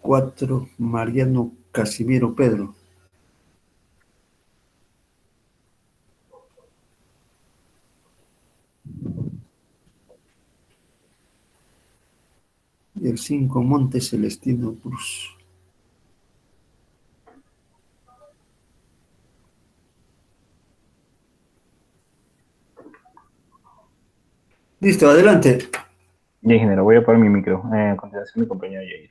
4, Mariano Casimiro Pedro. Y el 5, Monte Celestino Cruz. Listo, adelante. Ya, ingeniero, voy a apagar mi micro. A continuación, mi compañero Jair.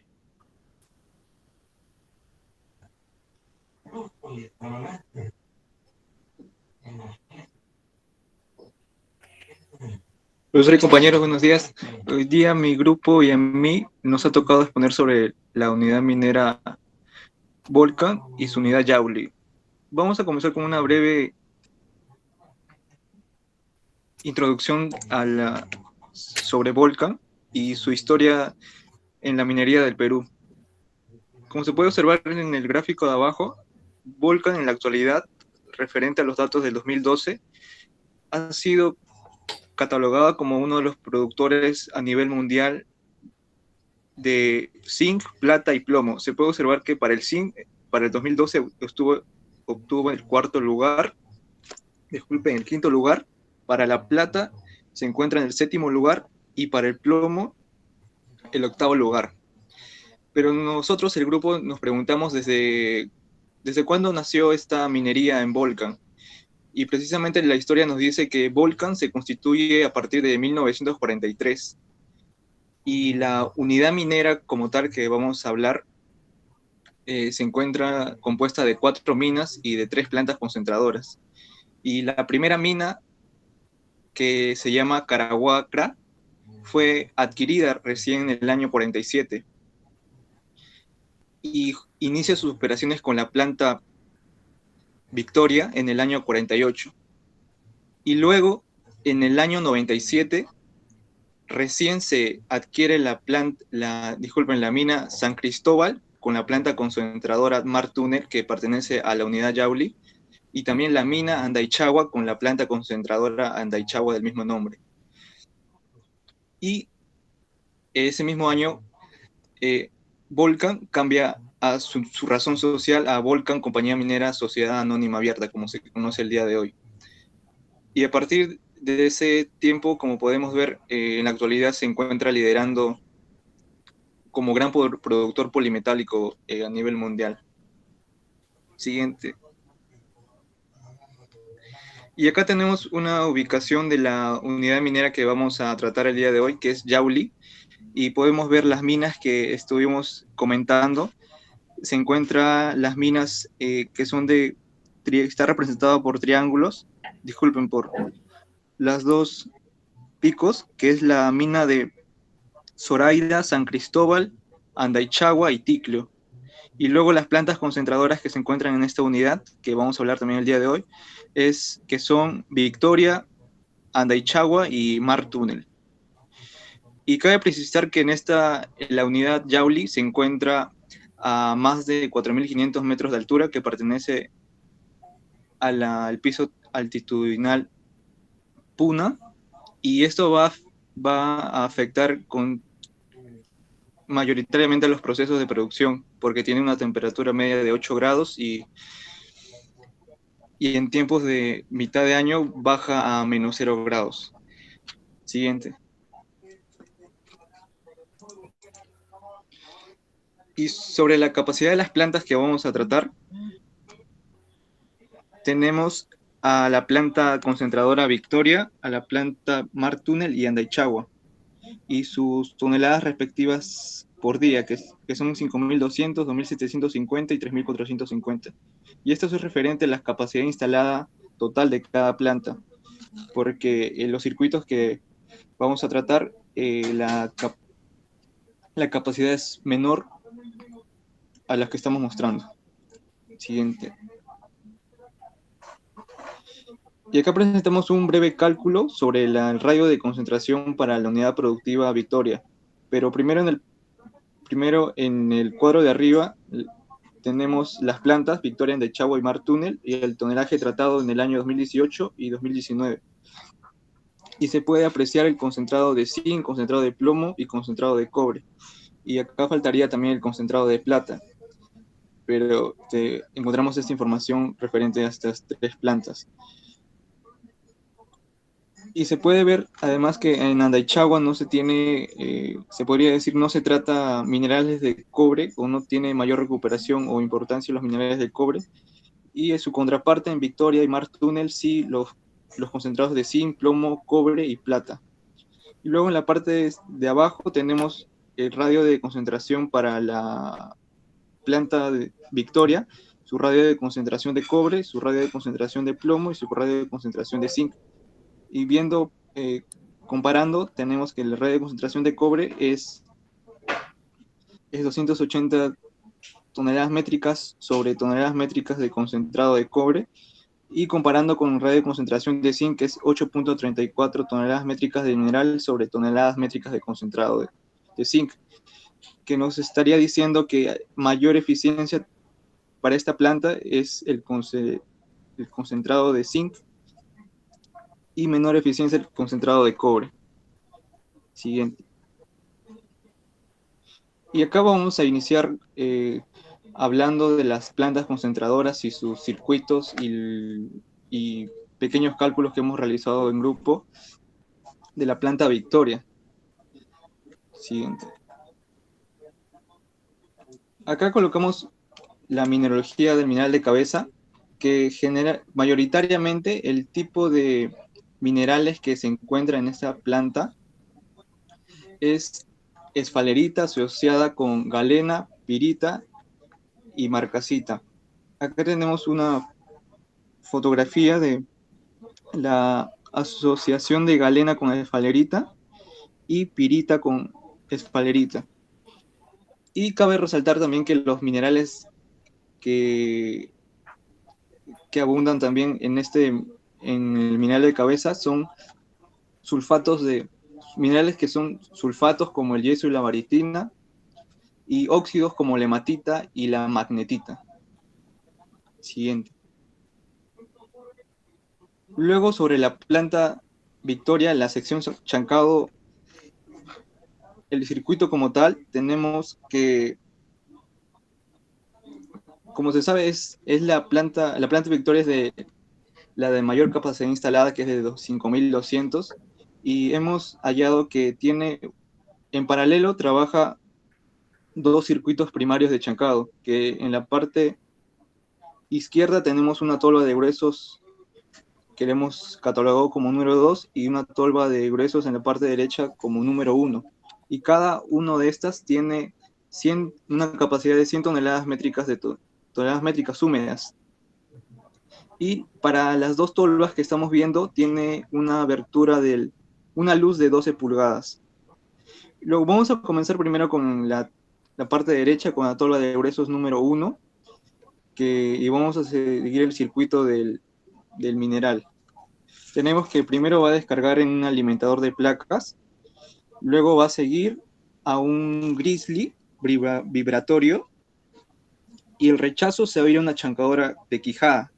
Profesor y compañeros, buenos días. Hoy día mi grupo y a mí nos ha tocado exponer sobre la unidad minera Volcan y su unidad Yauli. Vamos a comenzar con una breve introducción sobre Volcan y su historia en la minería del Perú. Como se puede observar en el gráfico de abajo, Volcan en la actualidad, referente a los datos del 2012, ha sido catalogada como uno de los productores a nivel mundial de zinc, plata y plomo. Se puede observar que para el zinc, para el 2012 obtuvo el cuarto lugar, disculpen, el quinto lugar. Para la plata se encuentra en el séptimo lugar y para el plomo el octavo lugar. Pero nosotros, el grupo, nos preguntamos desde cuándo nació esta minería en Volcan. Y precisamente la historia nos dice que Volcan se constituye a partir de 1943. Y la unidad minera como tal que vamos a hablar se encuentra compuesta de 4 minas y de 3 plantas concentradoras. Y la primera mina, que se llama Caraguacra, fue adquirida recién en el año 47 y inicia sus operaciones con la planta Victoria en el año 48. Y luego, en el año 97, recién se adquiere la mina San Cristóbal con la planta concentradora Mar Túnel, que pertenece a la unidad Yauli, y también la mina Andaichagua con la planta concentradora Andaichagua del mismo nombre. Y ese mismo año, Volcan cambia a su razón social a Volcan Compañía Minera Sociedad Anónima Abierta, como se conoce el día de hoy. Y a partir de ese tiempo, como podemos ver, en la actualidad se encuentra liderando como gran productor polimetálico a nivel mundial. Siguiente. Y acá tenemos una ubicación de la unidad minera que vamos a tratar el día de hoy, que es Yauli, y podemos ver las minas que estuvimos comentando. Se encuentran las minas que son está representado por triángulos, disculpen, por las dos picos, que es la mina de Zoraida, San Cristóbal, Andaichagua y Ticlio. Y luego las plantas concentradoras que se encuentran en esta unidad, que vamos a hablar también el día de hoy, que son Victoria, Andaichagua y Mar Túnel. Y cabe precisar que en la unidad Yauli se encuentra a más de 4.500 metros de altura, que pertenece al piso altitudinal Puna, y esto va a afectar mayoritariamente a los procesos de producción, porque tiene una temperatura media de 8 grados y en tiempos de mitad de año baja a menos 0 grados. Siguiente. Y sobre la capacidad de las plantas que vamos a tratar, tenemos a la planta concentradora Victoria, a la planta Mar Túnel y Andaichagua, y sus toneladas respectivas por día, que son 5.200, 2.750 y 3.450. Y esto es referente a la capacidad instalada total de cada planta, porque en los circuitos que vamos a tratar, la capacidad es menor a las que estamos mostrando. Siguiente. Y acá presentamos un breve cálculo sobre el radio de concentración para la unidad productiva Victoria. Pero primero en el cuadro de arriba tenemos las plantas Victoria, Andaichagua y Mar Túnel, y el tonelaje tratado en el año 2018 y 2019. Y se puede apreciar el concentrado de zinc, concentrado de plomo y concentrado de cobre. Y acá faltaría también el concentrado de plata, pero encontramos esta información referente a estas 3 plantas. Y se puede ver además que en Andaichagua no se tiene, se podría decir, no se trata minerales de cobre, o no tiene mayor recuperación o importancia los minerales de cobre, y en su contraparte en Victoria y Mar Túnel sí los concentrados de zinc, plomo, cobre y plata. Y luego en la parte de abajo tenemos el radio de concentración para la planta de Victoria, su radio de concentración de cobre, su radio de concentración de plomo y su radio de concentración de zinc. Y viendo, comparando, tenemos que el radio de concentración de cobre es 280 toneladas métricas sobre toneladas métricas de concentrado de cobre, y comparando con el radio de concentración de zinc, que es 8.34 toneladas métricas de mineral sobre toneladas métricas de concentrado de zinc, que nos estaría diciendo que mayor eficiencia para esta planta es el concentrado de zinc y menor eficiencia el concentrado de cobre. Siguiente. Y acá vamos a iniciar hablando de las plantas concentradoras y sus circuitos y pequeños cálculos que hemos realizado en grupo de la planta Victoria. Siguiente. Acá colocamos la mineralogía del mineral de cabeza, que genera mayoritariamente el tipo de minerales que se encuentra en esta planta es esfalerita asociada con galena, pirita y marcasita. Acá tenemos una fotografía de la asociación de galena con esfalerita y pirita con esfalerita. Y cabe resaltar también que los minerales que abundan también en el mineral de cabeza son sulfatos de minerales que son sulfatos como el yeso y la baritina, y óxidos como la hematita y la magnetita. Siguiente. Luego, sobre la planta Victoria, la sección Chancado, el circuito como tal, tenemos que, como se sabe, es la planta Victoria es la de mayor capacidad instalada, que es de 5.200, y hemos hallado que tiene, en paralelo, trabaja 2 circuitos primarios de chancado, que en la parte izquierda tenemos una tolva de gruesos que le hemos catalogado como número 2 y una tolva de gruesos en la parte derecha como número 1. Y cada uno de estas tiene una capacidad de 100 toneladas métricas toneladas métricas húmedas. Y para las 2 tolvas que estamos viendo tiene una abertura una luz de 12 pulgadas. Luego vamos a comenzar primero con la parte derecha, con la tolva de gruesos número 1, y vamos a seguir el circuito del mineral. Tenemos que primero va a descargar en un alimentador de placas, luego va a seguir a un grizzly vibratorio, y el rechazo se va a ir a una chancadora de quijada.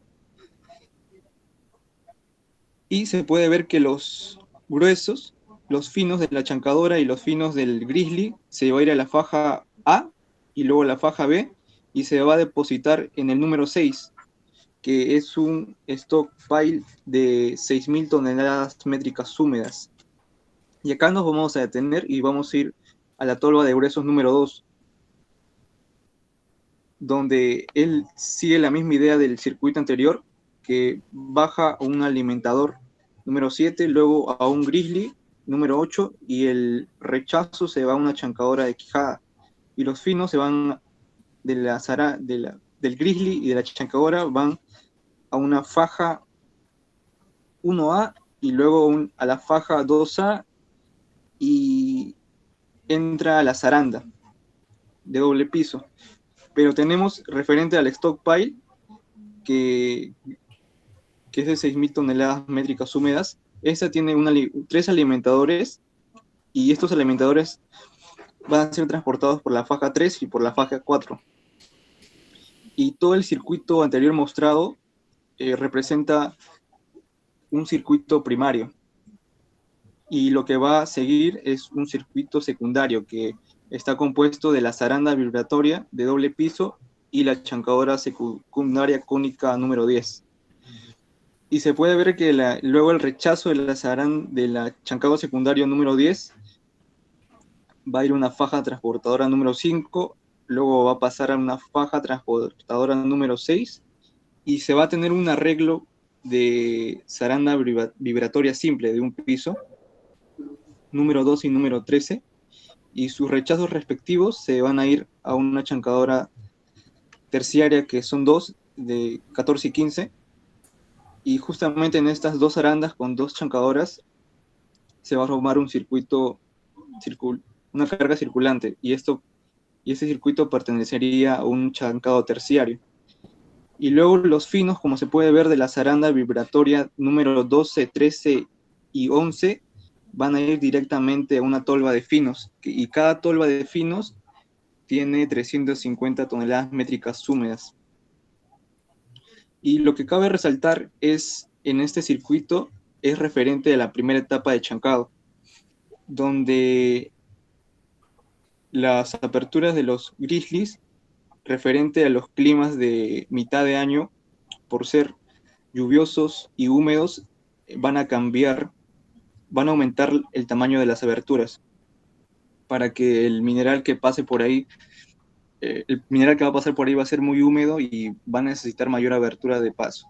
Y se puede ver que los gruesos, los finos de la chancadora y los finos del grizzly se va a ir a la faja A y luego a la faja B, y se va a depositar en el número 6, que es un stockpile de 6.000 toneladas métricas húmedas. Y acá nos vamos a detener y vamos a ir a la tolva de gruesos número 2, donde él sigue la misma idea del circuito anterior, que baja a un alimentador número 7, luego a un grizzly número 8, y el rechazo se va a una chancadora de quijada, y los finos se van del grizzly y de la chancadora, van a una faja 1A y luego a la faja 2A, y entra a la zaranda de doble piso. Pero tenemos referente al stockpile, que es de 6.000 toneladas métricas húmedas. Esta tiene 3 alimentadores, y estos alimentadores van a ser transportados por la faja 3 y por la faja 4. y todo el circuito anterior mostrado representa un circuito primario. Y lo que va a seguir es un circuito secundario que está compuesto de la zaranda vibratoria de doble piso y la chancadora secundaria cónica número 10. Y se puede ver que luego el rechazo de la chancado secundario número 10 va a ir a una faja transportadora número 5, luego va a pasar a una faja transportadora número 6 y se va a tener un arreglo de zaranda vibratoria simple de un piso, número 2 y número 13, y sus rechazos respectivos se van a ir a una chancadora terciaria que son dos, de 14 y 15, y justamente en estas dos arandas con dos chancadoras se va a formar un circuito, una carga circulante, y ese circuito pertenecería a un chancado terciario. Y luego los finos, como se puede ver, de la zaranda vibratoria número 12, 13 y 11 van a ir directamente a una tolva de finos, y cada tolva de finos tiene 350 toneladas métricas húmedas. Y lo que cabe resaltar es, en este circuito, es referente a la primera etapa de chancado, donde las aperturas de los grizzlies, referente a los climas de mitad de año, por ser lluviosos y húmedos, van a cambiar, van a aumentar el tamaño de las aberturas, para que el mineral que pase por ahí, el mineral que va a pasar por ahí va a ser muy húmedo y va a necesitar mayor abertura de paso.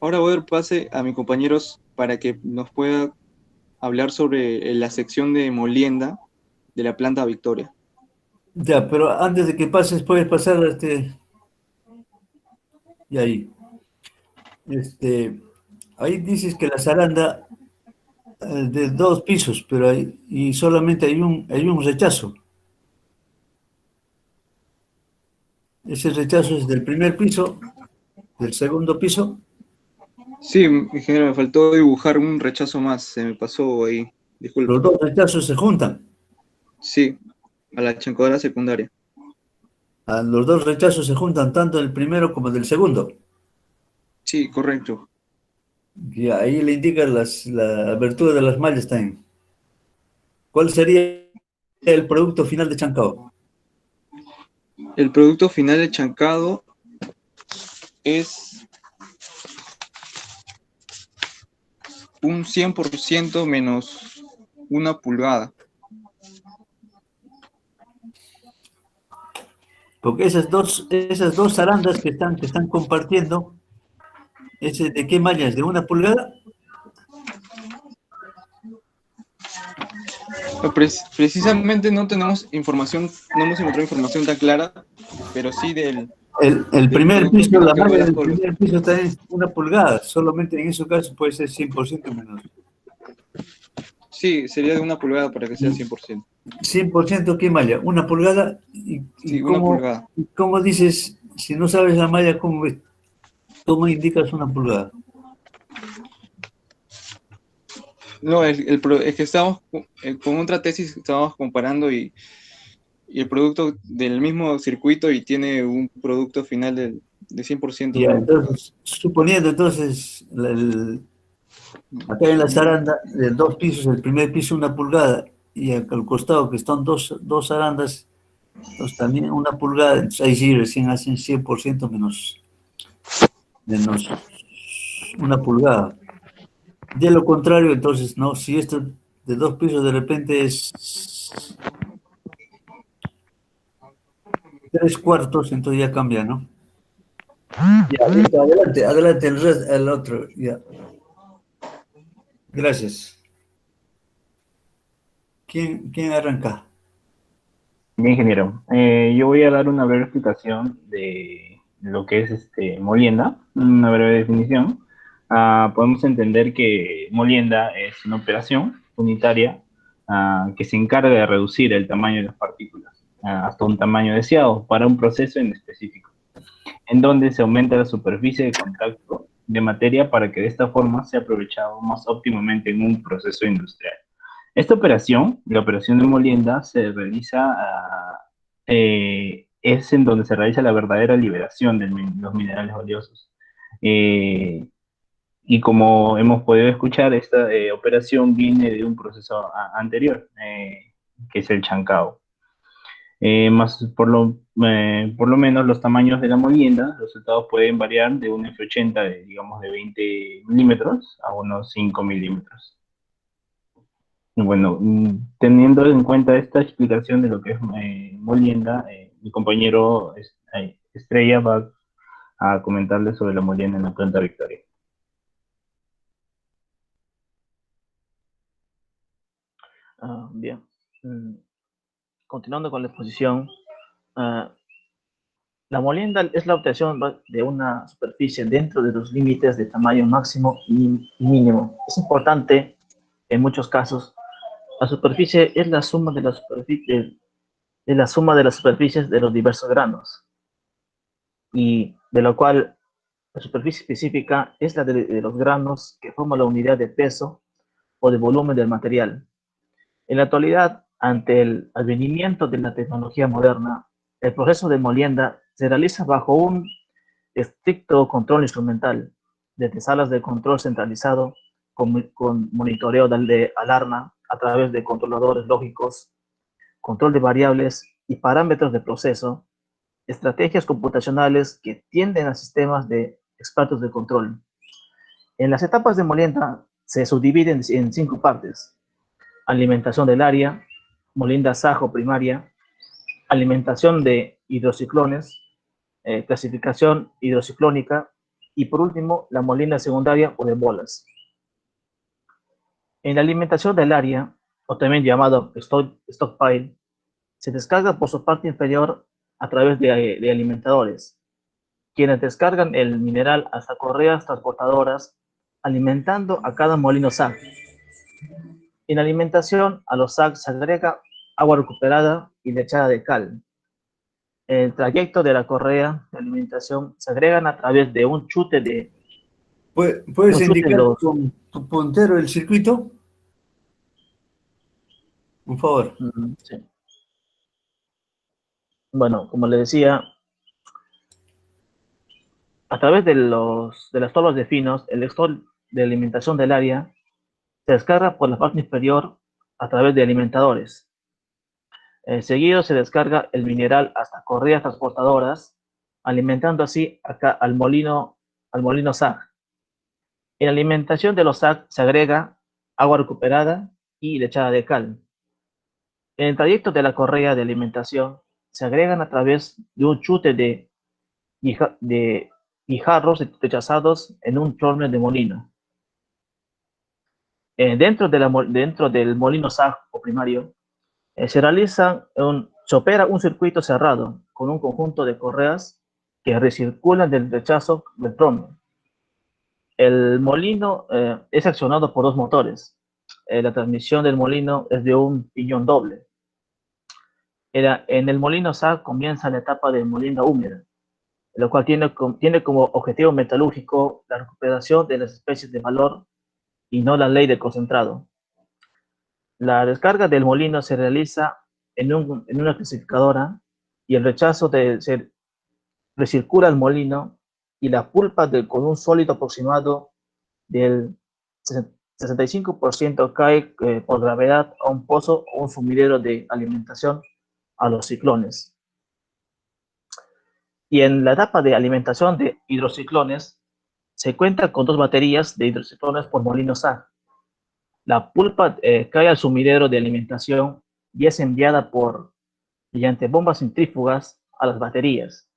Ahora voy a dar pase a mis compañeros para que nos pueda hablar sobre la sección de molienda de la planta Victoria. Ya, pero antes de que pases, puedes pasar y ahí. Ahí dices que la zaranda de 2 pisos, pero y solamente hay un rechazo. Ese rechazo es del primer piso, del segundo piso. Sí, ingeniero, me faltó dibujar un rechazo más, se me pasó ahí, disculpe. Los dos rechazos se juntan. Sí, a la chancadora secundaria. Los dos rechazos se juntan tanto del primero como del segundo. Sí, correcto. Y ahí le indica la abertura de las mallas también. ¿Cuál sería el producto final de chancado? El producto final de chancado es un 100% menos una pulgada. Porque esas dos zarandas que están compartiendo, ¿de qué malla es? ¿De 1 pulgada? Precisamente no tenemos información, no hemos encontrado información tan clara, pero sí El primer producto piso, final la que fue malla la del tolva. primer piso también es 1 pulgada. Solamente en ese caso puede ser 100% menos. Sí, sería de 1 pulgada para que sea 100%. 100% ¿qué malla? 1 pulgada. ¿Y Sí, 1 pulgada. cómo dices, si no sabes la malla, cómo indicas 1 pulgada? No, es que estábamos con otra tesis, estábamos comparando y el producto del mismo circuito y tiene un producto final de 100% de Ya, 1 pulgada. entonces, suponiendo entonces, acá en la zaranda de 2 pisos, el primer piso 1 pulgada, y al costado que están dos zarandas, entonces también 1 pulgada, entonces ahí sí recién hacen 100% menos 1 pulgada. De lo contrario, entonces, no, si esto de 2 pisos de repente es 3 cuartos, entonces ya cambia, ¿no? Ya, listo, adelante, el otro, ya. Gracias. ¿Quién arranca? Bien, ingeniero. Yo voy a dar una breve explicación de lo que es molienda, una breve definición. Podemos entender que molienda es una operación unitaria que se encarga de reducir el tamaño de las partículas hasta un tamaño deseado para un proceso en específico, en donde se aumenta la superficie de contacto de materia para que de esta forma sea aprovechado más óptimamente en un proceso industrial. Esta operación, la operación de molienda, se realiza es en donde se realiza la verdadera liberación de los minerales valiosos. Eh, y como hemos podido escuchar, esta operación viene de un proceso anterior, que es el chancao. Por lo menos los tamaños de la molienda, los resultados pueden variar de un F80 digamos, de 20 milímetros a unos 5 milímetros. Bueno, teniendo en cuenta esta explicación de lo que es molienda, mi compañero Estrella va a comentarle sobre la molienda en la planta Victoria. Bien. Continuando con la exposición, la molienda es la obtención de una superficie dentro de los límites de tamaño máximo y mínimo. Es importante, en muchos casos, la superficie es la suma de las superficies de los diversos granos, y de lo cual la superficie específica es la de los granos que forman la unidad de peso o de volumen del material. En la actualidad, ante el advenimiento de la tecnología moderna, el proceso de molienda se realiza bajo un estricto control instrumental, desde salas de control centralizado, con monitoreo de alarma a través de controladores lógicos, control de variables y parámetros de proceso, estrategias computacionales que tienden a sistemas de expertos de control. En las etapas de molienda se subdividen en 5 partes: alimentación del área, molienda sajo primaria, alimentación de hidrociclones, clasificación hidrociclónica y por último la molienda secundaria o de bolas. En la alimentación del área, o también llamado stockpile, se descarga por su parte inferior a través de alimentadores, quienes descargan el mineral hasta correas transportadoras, alimentando a cada molino SAG. En alimentación, a los SAG se agrega agua recuperada y lechada de cal. En el trayecto de la correa de alimentación se agregan a través de un chute de... ¿Puedes indicar con tu puntero el circuito? Por favor. Sí. Bueno, como le decía, a través de las torbas de finos, el lector de alimentación del área se descarga por la parte inferior a través de alimentadores. Seguido se descarga el mineral hasta correas transportadoras, alimentando así acá al molino SAG. En la alimentación de los SAG se agrega agua recuperada y lechada de cal. En el trayecto de la correa de alimentación se agregan a través de un chute de guijarros rechazados en un chorne de molino. Dentro del molino SAG o primario, se opera un circuito cerrado con un conjunto de correas que recirculan del rechazo del trono. El molino es accionado por 2 motores. La transmisión del molino es de un piñón doble. En el molino SAG comienza la etapa de molienda húmeda, lo cual tiene como objetivo metalúrgico la recuperación de las especies de valor y no la ley de concentrado. La descarga del molino se realiza en una clasificadora y el rechazo se recircula al molino y la pulpa con un sólido aproximado del 65% cae por gravedad a un pozo o un sumidero de alimentación a los ciclones. Y en la etapa de alimentación de hidrociclones se cuenta con 2 baterías de hidrociclones por molino SAG. La pulpa cae al sumidero de alimentación y es enviada mediante bombas centrífugas a las baterías.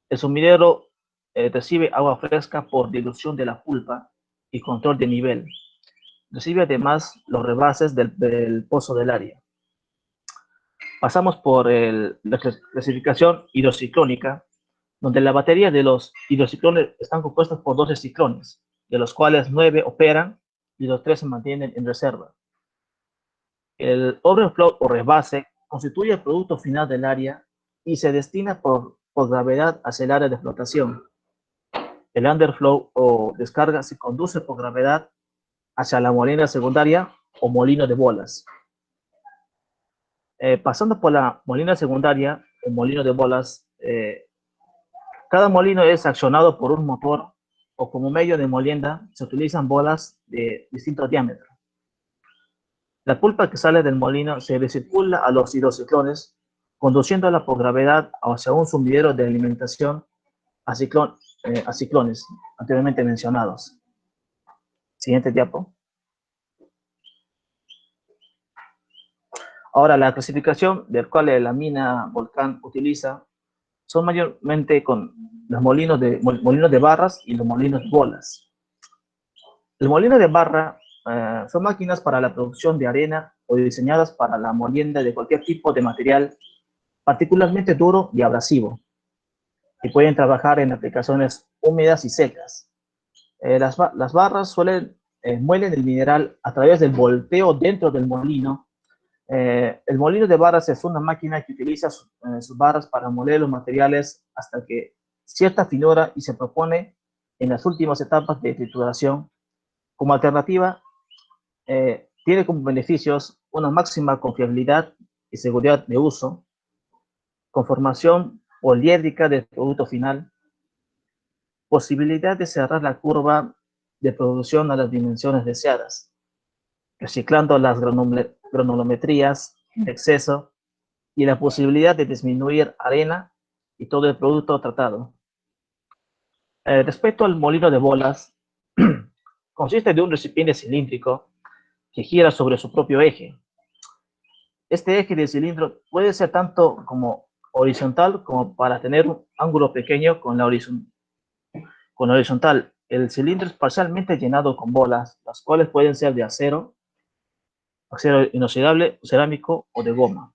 El sumidero recibe agua fresca por dilución de la pulpa y control de nivel. Recibe además los rebases del pozo del área. Pasamos por la clasificación hidrociclónica, donde la batería de los hidrociclones están compuestas por 12 ciclones, de los cuales 9 operan y los 3 se mantienen en reserva. El overflow o rebase constituye el producto final del área y se destina por gravedad hacia el área de flotación. El underflow o descarga se conduce por gravedad hacia la molienda secundaria o molino de bolas. Pasando por la molina secundaria, el molino de bolas, cada molino es accionado por un motor o como medio de molienda se utilizan bolas de distinto diámetro. La pulpa que sale del molino se recircula a los hidrociclones, conduciéndola por gravedad hacia un sumidero de alimentación a ciclones anteriormente mencionados. Siguiente diapo. Ahora, la clasificación del cual la mina Volcán utiliza son mayormente con los molinos de barras y los molinos de bolas. El molino de barra son máquinas para la producción de arena o diseñadas para la molienda de cualquier tipo de material, particularmente duro y abrasivo, y pueden trabajar en aplicaciones húmedas y secas. Las barras muelen el mineral a través del volteo dentro del molino. El molino de barras es una máquina que utiliza sus barras para moler los materiales hasta que cierta finura y se propone en las últimas etapas de trituración. Como alternativa, tiene como beneficios una máxima confiabilidad y seguridad de uso, conformación poliédrica del producto final, posibilidad de cerrar la curva de producción a las dimensiones deseadas, reciclando las granulometrías en exceso y la posibilidad de disminuir arena y todo el producto tratado. Respecto al molino de bolas, consiste de un recipiente cilíndrico que gira sobre su propio eje. Este eje del cilindro puede ser tanto como horizontal como para tener un ángulo pequeño con la horizontal. El cilindro es parcialmente llenado con bolas, las cuales pueden ser de acero inoxidable, cerámico o de goma.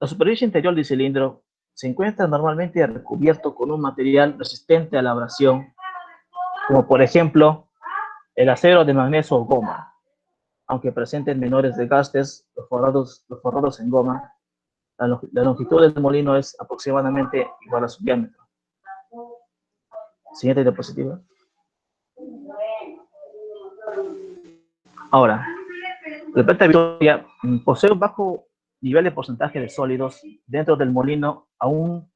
La superficie interior del cilindro se encuentra normalmente recubierto con un material resistente a la abrasión, como por ejemplo el acero de magnesio o goma. Aunque presenten menores desgastes, los forrados en goma, la longitud del molino es aproximadamente igual a su diámetro. Siguiente diapositiva. Ahora, la planta Victoria posee un bajo nivel de porcentaje de sólidos dentro del molino a un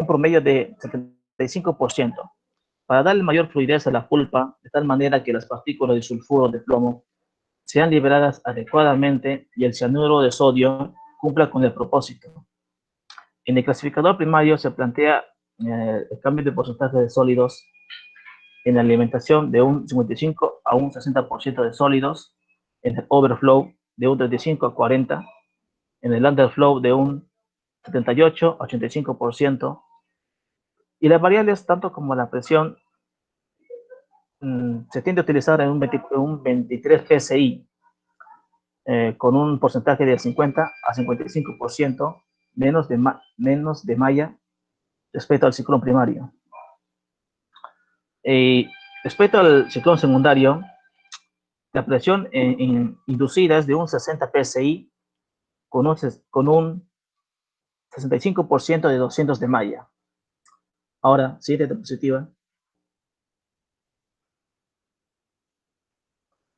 promedio de 75%, para darle mayor fluidez a la pulpa, de tal manera que las partículas de sulfuro de plomo sean liberadas adecuadamente y el cianuro de sodio cumpla con el propósito. En el clasificador primario se plantea el cambio de porcentaje de sólidos en la alimentación de un 55 a un 60% de sólidos, en el overflow de un 35 a 40, en el underflow de un 78 a 85%, y las variables tanto como la presión se tiende a utilizar en un 23 PSI, con un porcentaje de 50 a 55% menos de malla respecto al ciclón primario. Respecto al ciclón secundario, la presión inducida es de un 60 PSI con un 65% de 200 de malla. Ahora, siguiente diapositiva.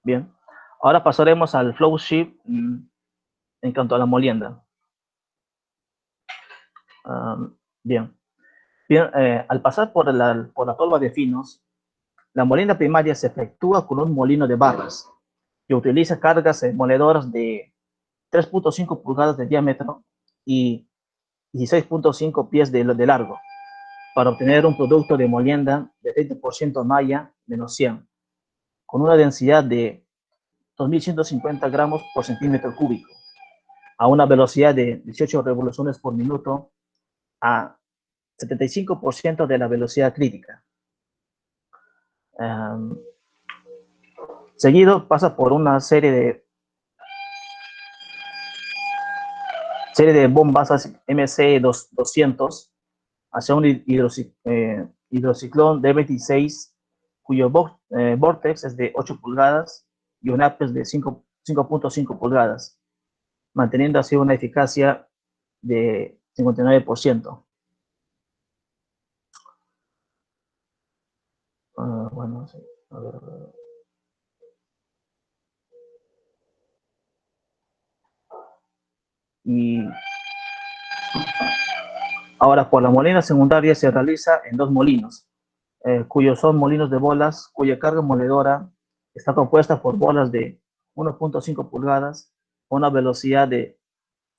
Bien. Ahora pasaremos al flow sheet en cuanto a la molienda. Bien. Bien, al pasar por la tolva de finos, la molienda primaria se efectúa con un molino de barras que utiliza cargas moledoras de 3.5 pulgadas de diámetro y 16.5 pies de largo para obtener un producto de molienda de 30% malla menos 100, con una densidad de 2.150 gramos por centímetro cúbico, a una velocidad de 18 revoluciones por minuto, a 75% de la velocidad crítica. Seguido pasa por una serie de bombas MC200 hacia un hidrociclón D26, cuyo vórtex es de 8 pulgadas y un apex de 5.5 pulgadas, manteniendo así una eficacia de 59%. Bueno, sí. A ver. Y ahora, por la molina secundaria se realiza en 2 molinos, cuyos son molinos de bolas, cuya carga moledora está compuesta por bolas de 1.5 pulgadas, a una velocidad de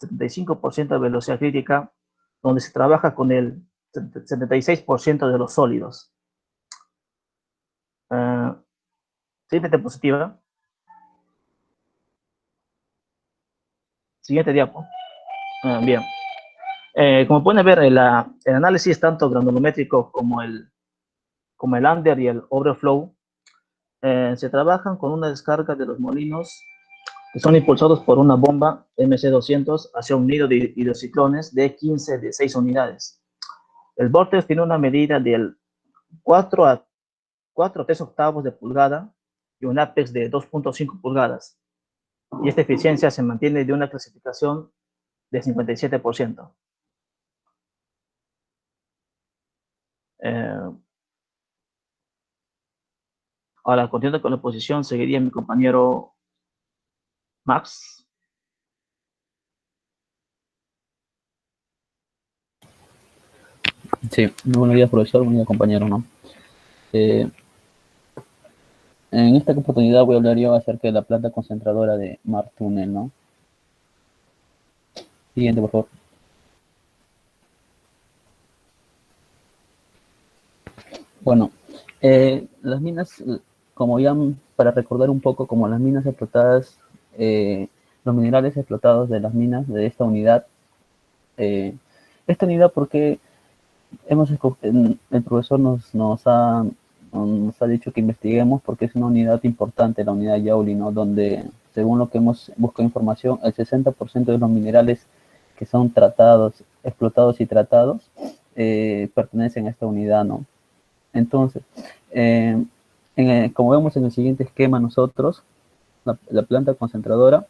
75% de velocidad crítica, donde se trabaja con el 76% de los sólidos. Siguiente diapositiva. Siguiente diapo. Bien. Como pueden ver, el análisis tanto granulométrico como el under y el overflow se trabajan con una descarga de los molinos que son impulsados por una bomba MC200 hacia un nido de hidrociclones de 15 de 6 unidades. El vórtex tiene una medida del 4 a 3 octavos de pulgada y un apex de 2.5 pulgadas. Y esta eficiencia se mantiene de una clasificación de 57%. Ahora, continuando con la posición, seguiría mi compañero Max. Sí, muy buenos días, profesor, buenos días, compañero, ¿no? En esta oportunidad voy a hablar yo acerca de la planta concentradora de Martúnel, ¿no? Siguiente, por favor. Bueno, las minas, como ya para recordar un poco, como las minas explotadas, los minerales explotados de las minas de esta unidad, porque el profesor nos ha dicho que investiguemos, porque es una unidad importante, la unidad Yauli, ¿no? Donde, según lo que hemos buscado información, el 60% de los minerales que son tratados, explotados y tratados, pertenecen a esta unidad, ¿no? Entonces, como vemos en el siguiente esquema nosotros, la planta concentradora,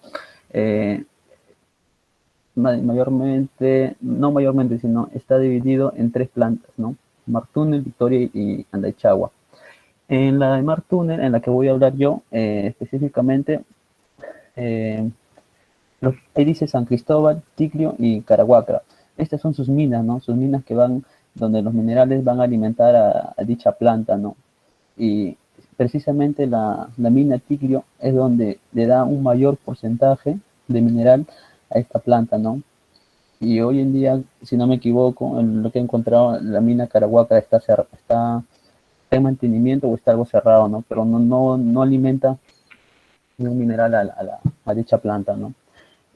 sino está dividido en 3 plantas, ¿no? Martúnel, Victoria y Andaichagua. En la de Martúnel, en la que voy a hablar yo, específicamente, ahí dice San Cristóbal, Ticlio y Caraguacra. Estas son sus minas, ¿no? Sus minas que van, donde los minerales van a alimentar a dicha planta, ¿no? Y precisamente la mina Ticlio es donde le da un mayor porcentaje de mineral a esta planta, ¿no? Y hoy en día, si no me equivoco, en lo que he encontrado, la mina Caraguacra está en mantenimiento o está algo cerrado, ¿no? Pero no alimenta un mineral a dicha planta, ¿no?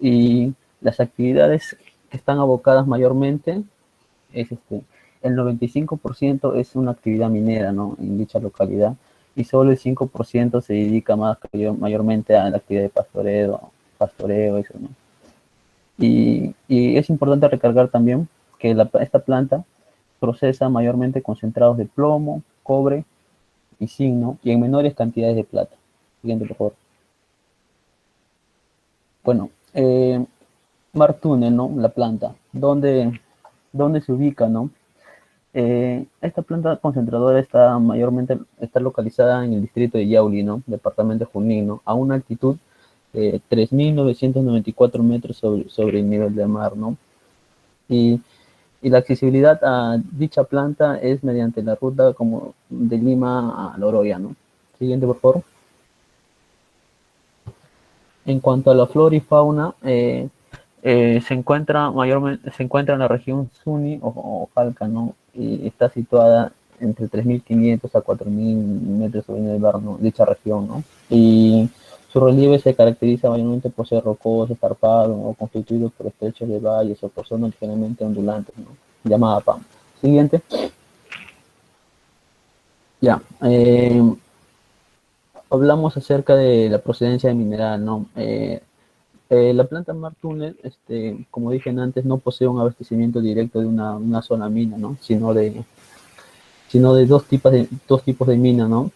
Y las actividades que están abocadas mayormente es el 95% es una actividad minera, ¿no? En dicha localidad, y solo el 5% se dedica mayormente a la actividad de pastoreo, eso, ¿no? Y es importante recalcar también que esta planta procesa mayormente concentrados de plomo, cobre y zinc, ¿no? Y en menores cantidades de plata. Siguiente, por favor. Bueno, Martúnel, ¿no? La planta. ¿Dónde se ubica, no? Esta planta concentradora está localizada en el distrito de Yauli, ¿no? Departamento de Junín, ¿no? A una altitud de 3.994 metros sobre el nivel del mar, ¿no? Y la accesibilidad a dicha planta es mediante la ruta como de Lima a Loroya, ¿no? Siguiente, por favor. En cuanto a la flora y fauna, se encuentra en la región Suni o Jalca, ¿no? Y está situada entre 3.500 a 4.000 metros sobre el nivel del mar, ¿no? Dicha región, ¿no? Y su relieve se caracteriza mayormente por ser rocoso, escarpado o constituido por estrechos de valles o por zonas ligeramente ondulantes, ¿no? Llamada pampa. Siguiente. Ya. Hablamos acerca de la procedencia del mineral, ¿no? La planta Martúnel, como dije antes, no posee un abastecimiento directo de una sola mina, ¿no? Sino de dos tipos de mina, ¿no?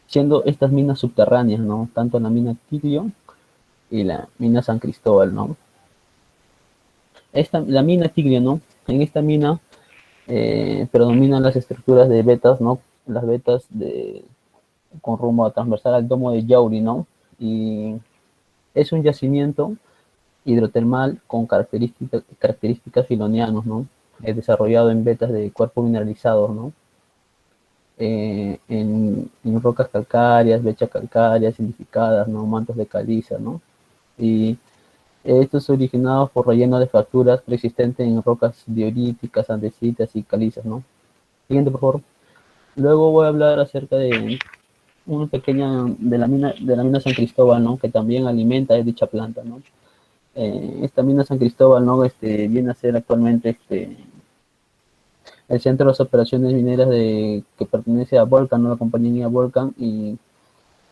Siendo estas minas subterráneas, ¿no? Tanto la mina Tigrio y la mina San Cristóbal, ¿no? La mina Tigrio, ¿no? En esta mina predominan las estructuras de vetas, ¿no? Las vetas con rumbo a transversal al domo de Yauri, ¿no? Y es un yacimiento hidrotermal con características filonianos, ¿no? Desarrollado en vetas de cuerpos mineralizados, ¿no? En rocas calcáreas, brechas calcáreas, silicificadas, ¿no? Mantos de caliza, ¿no? Y estos originados por relleno de fracturas preexistentes en rocas dioríticas, andesitas y calizas, ¿no? Siguiente, por favor. Luego voy a hablar acerca de una pequeña, de la mina San Cristóbal, ¿no? Que también alimenta dicha planta, ¿no? Esta mina San Cristóbal, ¿no? Viene a ser actualmente el centro de las operaciones mineras que pertenece a Volcan, ¿no? La compañía Volcan, y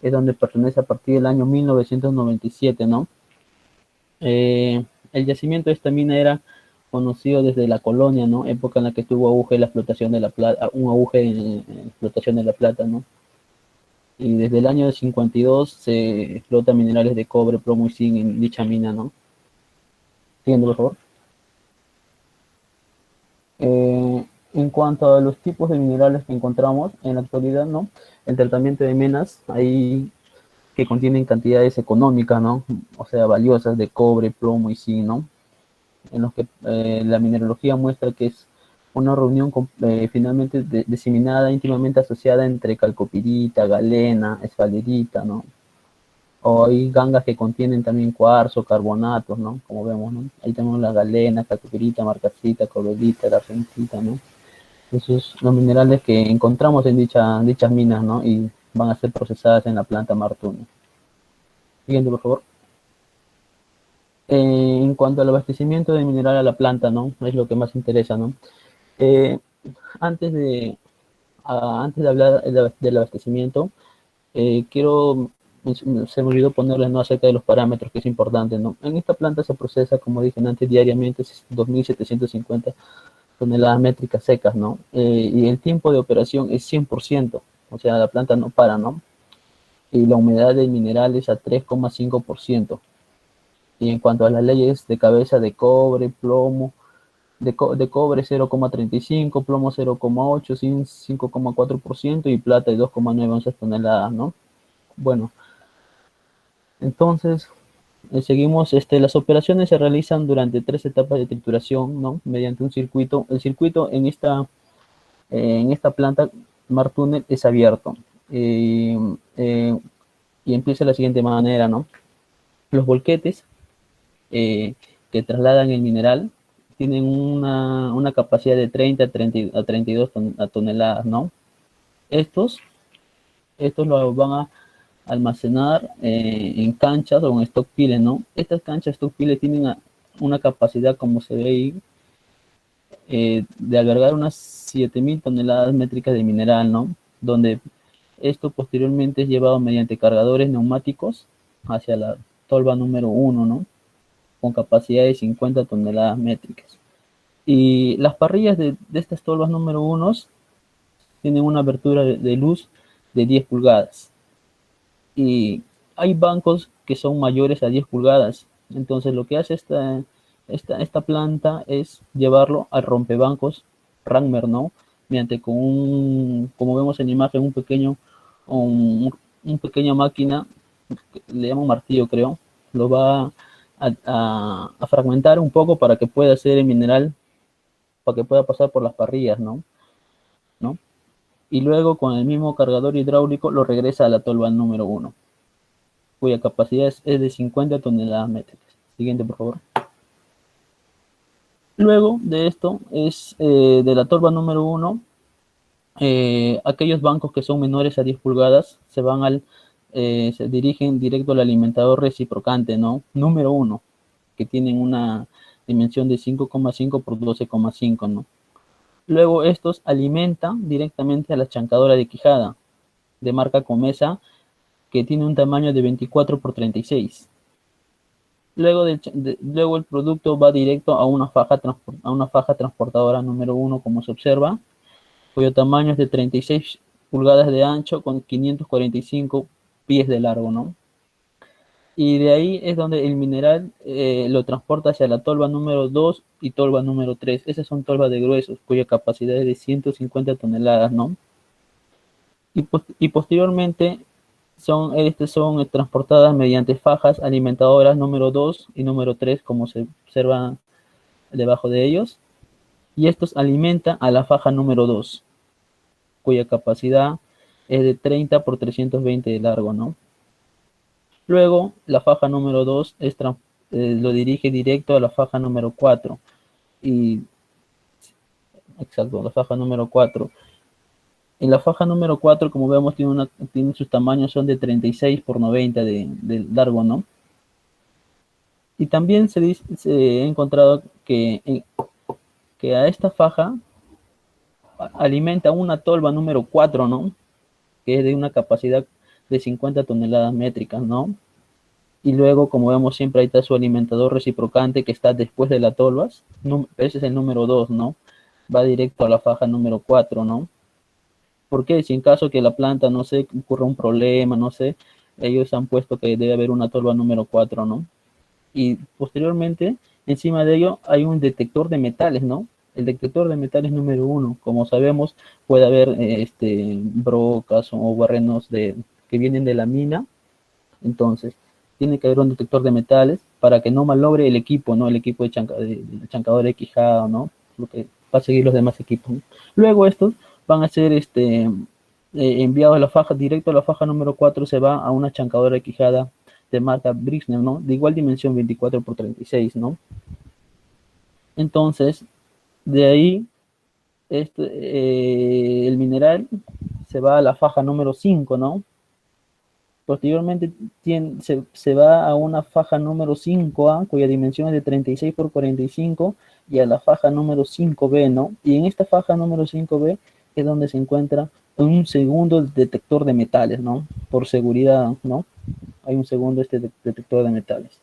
es donde pertenece a partir del año 1997, ¿no? El yacimiento de esta mina era conocido desde la colonia, ¿no? Época en la que tuvo auge en la explotación de la plata, un auge en la explotación de la plata, ¿no? Y desde el año 52 se explota minerales de cobre, plomo y zinc en dicha mina, ¿no? Siguiente, por favor. En cuanto a los tipos de minerales que encontramos en la actualidad, ¿no? El tratamiento de minas, hay que contienen cantidades económicas, ¿no? O sea, valiosas de cobre, plomo y zinc, ¿no? En los que la mineralogía muestra que es una reunión finalmente diseminada, íntimamente asociada entre calcopirita, galena, esfalerita, ¿no? O hay gangas que contienen también cuarzo, carbonatos, ¿no? Como vemos, ¿no? Ahí tenemos la galena, calcopirita, marcasita, cobalita, la argentita, ¿no? Esos son los minerales que encontramos en dichas minas, ¿no? Y van a ser procesadas en la planta Martuna. Siguiente, por favor. En cuanto al abastecimiento de mineral a la planta, ¿no? Es lo que más interesa, ¿no? Antes de hablar del abastecimiento, se me olvidó ponerles, ¿no? Acerca de los parámetros, que es importante, ¿no? En esta planta se procesa, como dije antes, diariamente 2.750 toneladas métricas secas, ¿no? Y el tiempo de operación es 100%, o sea, la planta no para, ¿no? Y la humedad del mineral es a 3,5%. Y en cuanto a las leyes de cabeza de cobre, plomo, de cobre 0,35, plomo 0,8, zinc 5,4% y plata de 2,9 onzas toneladas, ¿no? Bueno, entonces seguimos, las operaciones se realizan durante 3 etapas de trituración, ¿no? Mediante un circuito. El circuito en esta planta Martúnel es abierto. Y empieza de la siguiente manera, ¿no? Los volquetes que trasladan el mineral tienen una capacidad de 30 a 32 toneladas, ¿no? Estos lo van a almacenar en canchas o en stockpiles, ¿no? Estas canchas stockpiles tienen una capacidad, como se ve ahí, de albergar unas 7.000 toneladas métricas de mineral, ¿no? Donde esto posteriormente es llevado mediante cargadores neumáticos hacia la tolva número 1, ¿no? Con capacidad de 50 toneladas métricas. Y las parrillas de estas tolvas número 1 tienen una abertura de luz de 10 pulgadas. Y hay bancos que son mayores a 10 pulgadas. Entonces lo que hace esta planta es llevarlo al rompebancos Rangmer, ¿no? Mediante como vemos en la imagen, un pequeña máquina, le llamo martillo, creo, lo va a fragmentar un poco para que pueda hacer el mineral, para que pueda pasar por las parrillas, ¿no? Y luego con el mismo cargador hidráulico lo regresa a la tolva número 1, cuya capacidad es de 50 toneladas métricas. Siguiente, por favor. Luego de esto de la tolva número 1, aquellos bancos que son menores a 10 pulgadas se dirigen directo al alimentador reciprocante, ¿no? Número 1, que tienen una dimensión de 5,5 por 12,5, ¿no? Luego estos alimentan directamente a la chancadora de quijada de marca Comesa, que tiene un tamaño de 24 por 36. Luego el producto va directo a una faja transportadora número 1, como se observa, cuyo tamaño es de 36 pulgadas de ancho con 545 pies de largo, ¿no? Y de ahí es donde el mineral lo transporta hacia la tolva número 2 y tolva número 3. Esas son tolvas de gruesos, cuya capacidad es de 150 toneladas, ¿no? Y posteriormente son transportadas mediante fajas alimentadoras número 2 y número 3, como se observa debajo de ellos, y estos alimentan a la faja número 2, cuya capacidad es de 30 por 320 de largo, ¿no? Luego, la faja número 2 lo dirige directo a la faja número 4, y exacto, la faja número 4. En la faja número 4, como vemos, tiene sus tamaños son de 36 por 90 de largo, ¿no? Y también se ha encontrado que a esta faja alimenta una tolva número 4, ¿no? Que es de una capacidad de 50 toneladas métricas, ¿no? Y luego, como vemos, siempre ahí está su alimentador reciprocante que está después de las tolvas. Ese es el número 2, ¿no? Va directo a la faja número 4, ¿no? ¿Por qué? Si en caso que la planta, no sé, ocurra un problema, no sé, ellos han puesto que debe haber una tolva número 4, ¿no? Y posteriormente, encima de ello, hay un detector de metales, ¿no? El detector de metales número 1. Como sabemos, puede haber brocas o barrenos que vienen de la mina. Entonces, tiene que haber un detector de metales para que no malogre el equipo, ¿no? El equipo de chancador de Quijada, ¿no? Lo que va a seguir los demás equipos, ¿no? Luego estos van a ser enviados a la faja, directo a la faja número 4, se va a una chancadora de Quijada de marca Brixner, ¿no? De igual dimensión, 24 por 36, ¿no? Entonces, de ahí, el mineral se va a la faja número 5, ¿no? Posteriormente se va a una faja número 5A, cuya dimensión es de 36 por 45, y a la faja número 5B, ¿no? Y en esta faja número 5B es donde se encuentra un segundo detector de metales, ¿no? Por seguridad, ¿no? Hay un segundo detector de metales.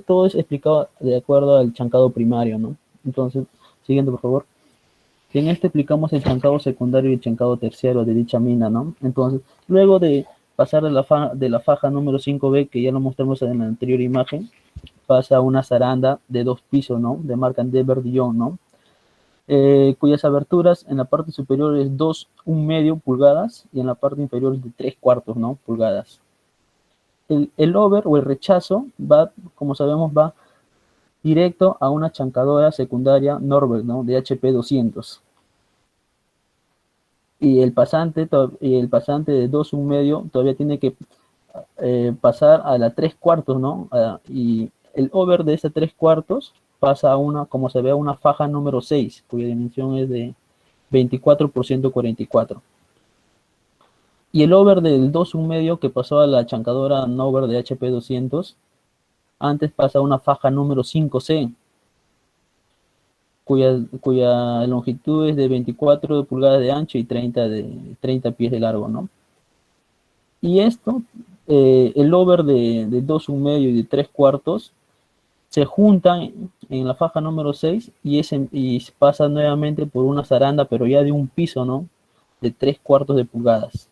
Todo es explicado de acuerdo al chancado primario, ¿no? Entonces, siguiente, por favor. En explicamos el chancado secundario y el chancado terciario de dicha mina, ¿no? Entonces, luego de pasar de la faja número 5B, que ya lo mostramos en la anterior imagen, pasa a una zaranda de 2 pisos, ¿no? De marca Endeavour Dion, ¿no? Cuyas aberturas en la parte superior es 2,1 pulgadas y en la parte inferior es de 3/4, ¿no? Pulgadas. El over o el rechazo va, como sabemos, va directo a una chancadora secundaria Norbert, ¿no? De HP 200. Y el pasante de 2,1 todavía tiene que pasar a la 3/4, ¿no? Y el over de esa 3/4 pasa a una, como se ve, a una faja número 6, cuya dimensión es de 24 por 144. Y el over del 2,1 que pasó a la chancadora Nover de HP 200, antes pasa a una faja número 5C, cuya longitud es de 24 pulgadas de ancho y 30 pies de largo, ¿no? Y esto, el over de 2,1 y de 3/4 se juntan en la faja número 6 y pasa nuevamente por una zaranda, pero ya de un piso, ¿no? De 3/4 de pulgadas.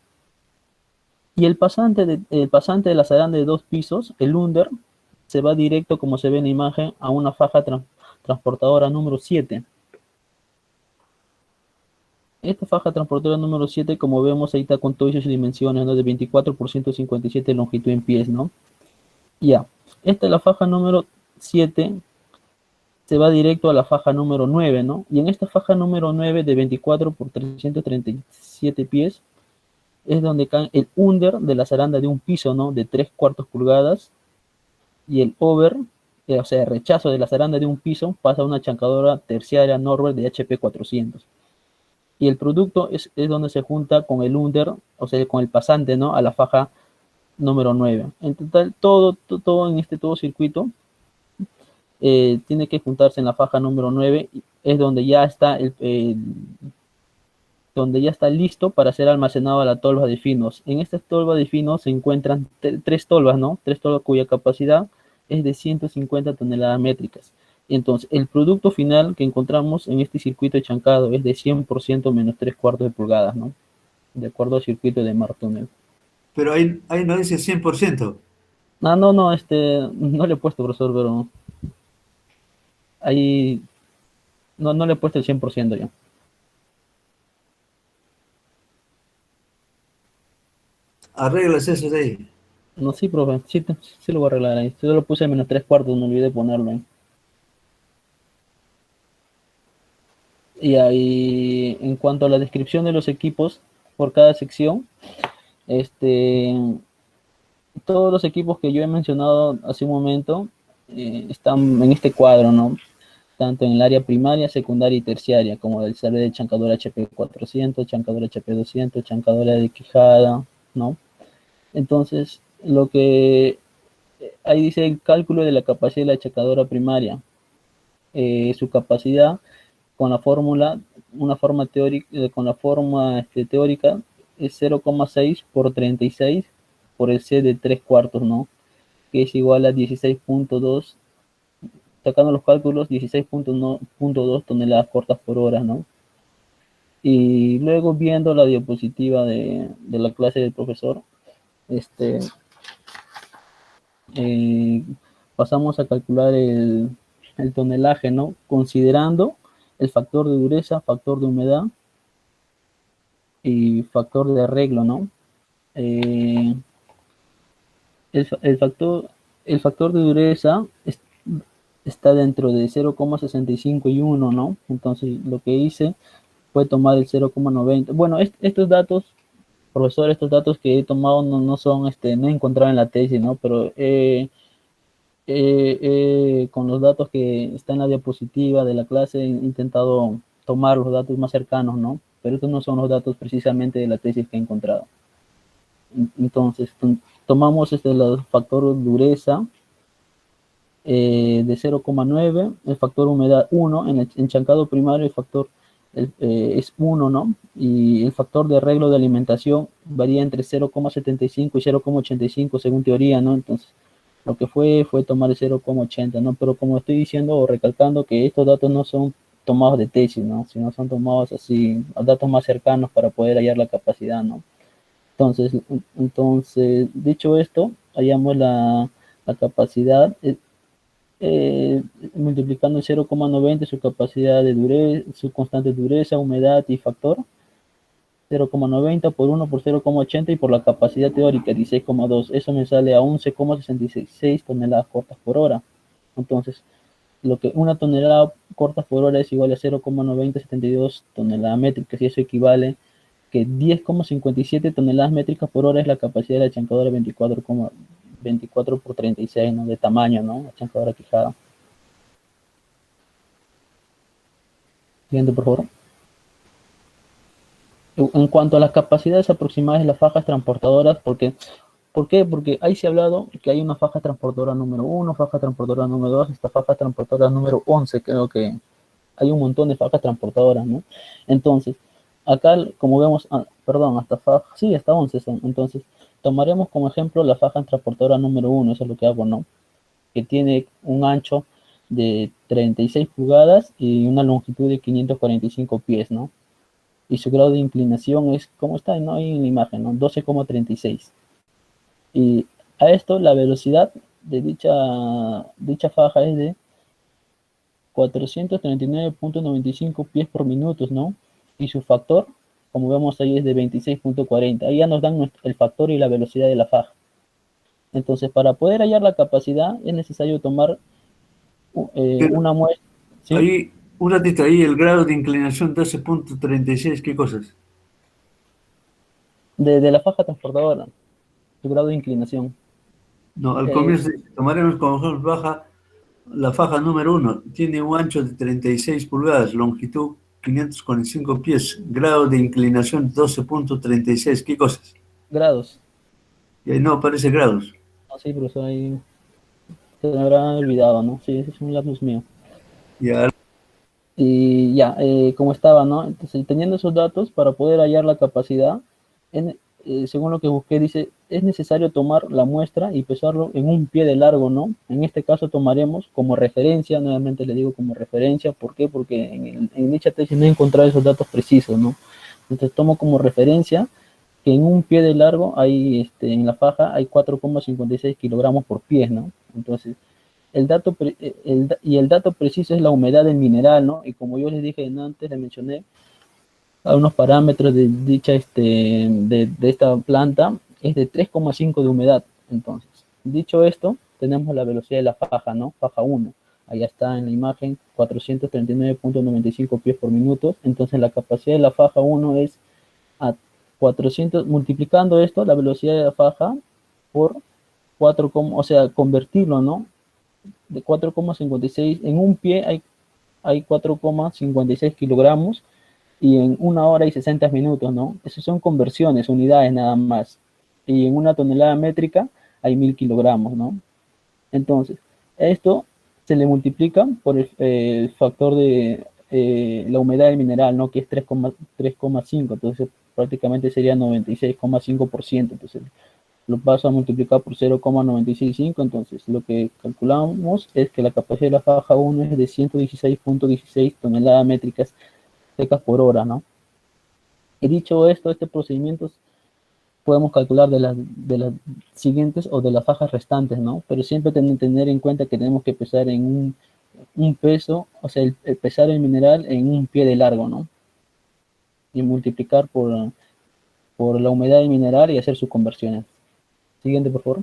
Y el pasante de la zaranda de 2 pisos, el under, se va directo, como se ve en la imagen, a una faja transportadora número 7. Esta faja transportadora número 7, como vemos, ahí está con todas sus dimensiones, ¿no? De 24 por 157 de longitud en pies, ¿no? Ya. Esta es la faja número 7, se va directo a la faja número 9, ¿no? Y en esta faja número 9 de 24 por 337 pies es donde cae el under de la zaranda de un piso, ¿no? De 3/4 pulgadas, y el over, o sea, el rechazo de la zaranda de un piso pasa a una chancadora terciaria Norbert de HP 400. Y el producto es donde se junta con el under, o sea, con el pasante, ¿no? A la faja número 9. En total, todo en todo circuito tiene que juntarse en la faja número 9, es donde ya está donde ya está listo para ser almacenado a la tolva de finos. En esta tolva de finos se encuentran 3 tolvas, ¿no? 3 tolvas cuya capacidad es de 150 toneladas métricas. Entonces, el producto final que encontramos en este circuito de chancado es de 100% menos 3/4 de pulgadas, ¿no? De acuerdo al circuito de Martúnel. Pero ahí no dice 100%. No, no le he puesto, profesor, pero ahí no le he puesto el 100% ya. arreglas eso de ahí. No, sí, profe, sí, sí lo voy a arreglar ahí. Yo lo puse en -3/4, me olvidé de ponerlo ahí. Y ahí, en cuanto a la descripción de los equipos por cada sección, este, todos los equipos que yo he mencionado hace un momento están en este cuadro, ¿no? Tanto en el área primaria, secundaria y terciaria, como el ser de chancadura HP 400, chancadura HP 200, chancadura de quijada, ¿no? Entonces, lo que ahí dice el cálculo de la capacidad de la chacadora primaria. Su capacidad con la fórmula, una forma teórica, con la forma teórica es 0,6 por 36 por el C de 3/4, ¿no? Que es igual a 16.2, sacando los cálculos, 16.2 toneladas cortas por hora, ¿no? Y luego viendo la diapositiva de la clase del profesor, pasamos a calcular el tonelaje, ¿no? Considerando el factor de dureza, factor de humedad y factor de arreglo, ¿no? El factor de dureza está dentro de 0,65 y 1, ¿no? Entonces lo que hice fue tomar el 0,90. Bueno, estos datos, profesor, estos datos que he tomado no son, no he encontrado en la tesis, ¿no? Pero con los datos que están en la diapositiva de la clase he intentado tomar los datos más cercanos, ¿no? Pero estos no son los datos precisamente de la tesis que he encontrado. Entonces, tomamos el factor dureza de 0,9, el factor humedad 1, en el enchancado primario el factor es 1, ¿no? Y el factor de arreglo de alimentación varía entre 0,75 y 0,85 según teoría, ¿no? Entonces, lo que fue tomar el 0,80, ¿no? Pero como estoy diciendo o recalcando que estos datos no son tomados de tesis, ¿no? Sino son tomados así, datos más cercanos para poder hallar la capacidad, ¿no? Entonces, dicho esto, hallamos la capacidad multiplicando el 0,90 su capacidad de dureza, su constante de dureza, humedad y factor. 0,90 por 1 por 0,80 y por la capacidad teórica 16,2. Eso me sale a 11,66 toneladas cortas por hora. Entonces, lo que una tonelada cortas por hora es igual a 0,9072 toneladas métricas y eso equivale que 10,57 toneladas métricas por hora es la capacidad de la chancadora 24 por 36, ¿no? De tamaño, ¿no? La chancadora quijada. Siguiente, por favor. En cuanto a las capacidades aproximadas de las fajas transportadoras, ¿por qué? Porque ahí se ha hablado que hay una faja transportadora número 1, faja transportadora número 2, esta faja transportadora número 11, creo que hay un montón de fajas transportadoras, ¿no? Entonces, acá, como vemos, hasta 11 son. Entonces, tomaremos como ejemplo la faja transportadora número 1, eso es lo que hago, ¿no? Que tiene un ancho de 36 pulgadas y una longitud de 545 pies, ¿no? Y su grado de inclinación es, ¿cómo está? No hay una imagen, ¿no? 12,36. Y a esto la velocidad de dicha faja es de 439.95 pies por minuto, ¿no? Y su factor, como vemos ahí, es de 26.40. Ahí ya nos dan el factor y la velocidad de la faja. Entonces, para poder hallar la capacidad, es necesario tomar una muestra. ¿Sí? Ahí, un ratito, ahí el grado de inclinación 12.36, ¿qué cosas? De la faja transportadora, su grado de inclinación. No, al comienzo tomaremos como ejemplo la faja número 1, tiene un ancho de 36 pulgadas, longitud 545 pies, grado de inclinación 12.36, ¿qué cosas? Grados. Y ahí no aparece grados. No, sí, profesor, ahí se me habrá olvidado, ¿no? Sí, ese es un lapsus mío. Ya. Y ya, como estaba, ¿no? Entonces, teniendo esos datos, para poder hallar la capacidad, según lo que busqué, dice, es necesario tomar la muestra y pesarlo en un pie de largo, ¿no? En este caso tomaremos como referencia, nuevamente le digo como referencia, ¿por qué? Porque en dicha tesis no he encontrado esos datos precisos, ¿no? Entonces tomo como referencia que en un pie de largo hay, en la faja hay 4,56 kilogramos por pie, ¿no? Entonces, el dato preciso es la humedad del mineral, ¿no? Y como yo les dije antes, les mencioné algunos parámetros de dicha, de esta planta, es de 3,5 de humedad. Entonces, dicho esto, tenemos la velocidad de la faja, ¿no? Faja 1. Allá está en la imagen, 439.95 pies por minuto. Entonces, la capacidad de la faja 1 es a 400, multiplicando esto, la velocidad de la faja por 4, o sea, convertirlo, ¿no? De 4,56, en un pie hay 4,56 kilogramos y en 1 hora y 60 minutos, ¿no? Esas son conversiones, unidades nada más. Y en una tonelada métrica hay 1000 kilogramos, ¿no? Entonces, esto se le multiplica por el factor de la humedad del mineral, ¿no? Que es 3,5, entonces prácticamente sería 96,5%. Entonces, lo paso a multiplicar por 0,965, entonces lo que calculamos es que la capacidad de la faja 1 es de 116.16 toneladas métricas secas por hora, ¿no? Y dicho esto, este procedimiento podemos calcular de las siguientes o de las fajas restantes, ¿no? Pero siempre tener en cuenta que tenemos que pesar en un peso, o sea, el pesar el mineral en un pie de largo, ¿no? Y multiplicar por la humedad del mineral y hacer sus conversiones. Siguiente, por favor.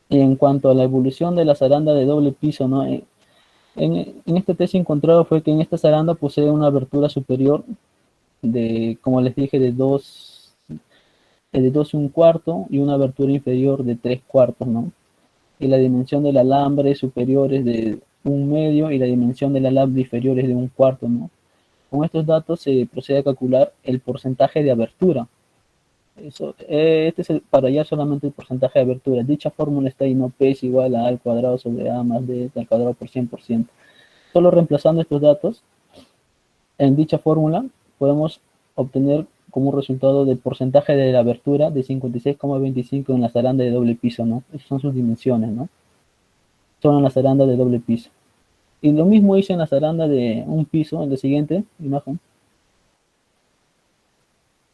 Y en cuanto a la evolución de la zaranda de doble piso, ¿no? En este test encontrado fue que en esta zaranda posee una abertura superior de, como les dije, de 2 y 1/4 y una abertura inferior de 3/4, ¿no? Y la dimensión del alambre superior es de 1/2 y la dimensión del alambre inferior es de 1/4, ¿no? Con estos datos se procede a calcular el porcentaje de abertura. Este es para hallar solamente el porcentaje de abertura. Dicha fórmula está ahí, no P es igual a A al cuadrado sobre A más D al cuadrado por 100%. Solo reemplazando estos datos en dicha fórmula podemos obtener como un resultado del porcentaje de la abertura de 56,25 en la zaranda de doble piso, ¿no? Esas son sus dimensiones, ¿no? Son en la zaranda de doble piso. Y lo mismo hice en la zaranda de un piso, en la siguiente imagen.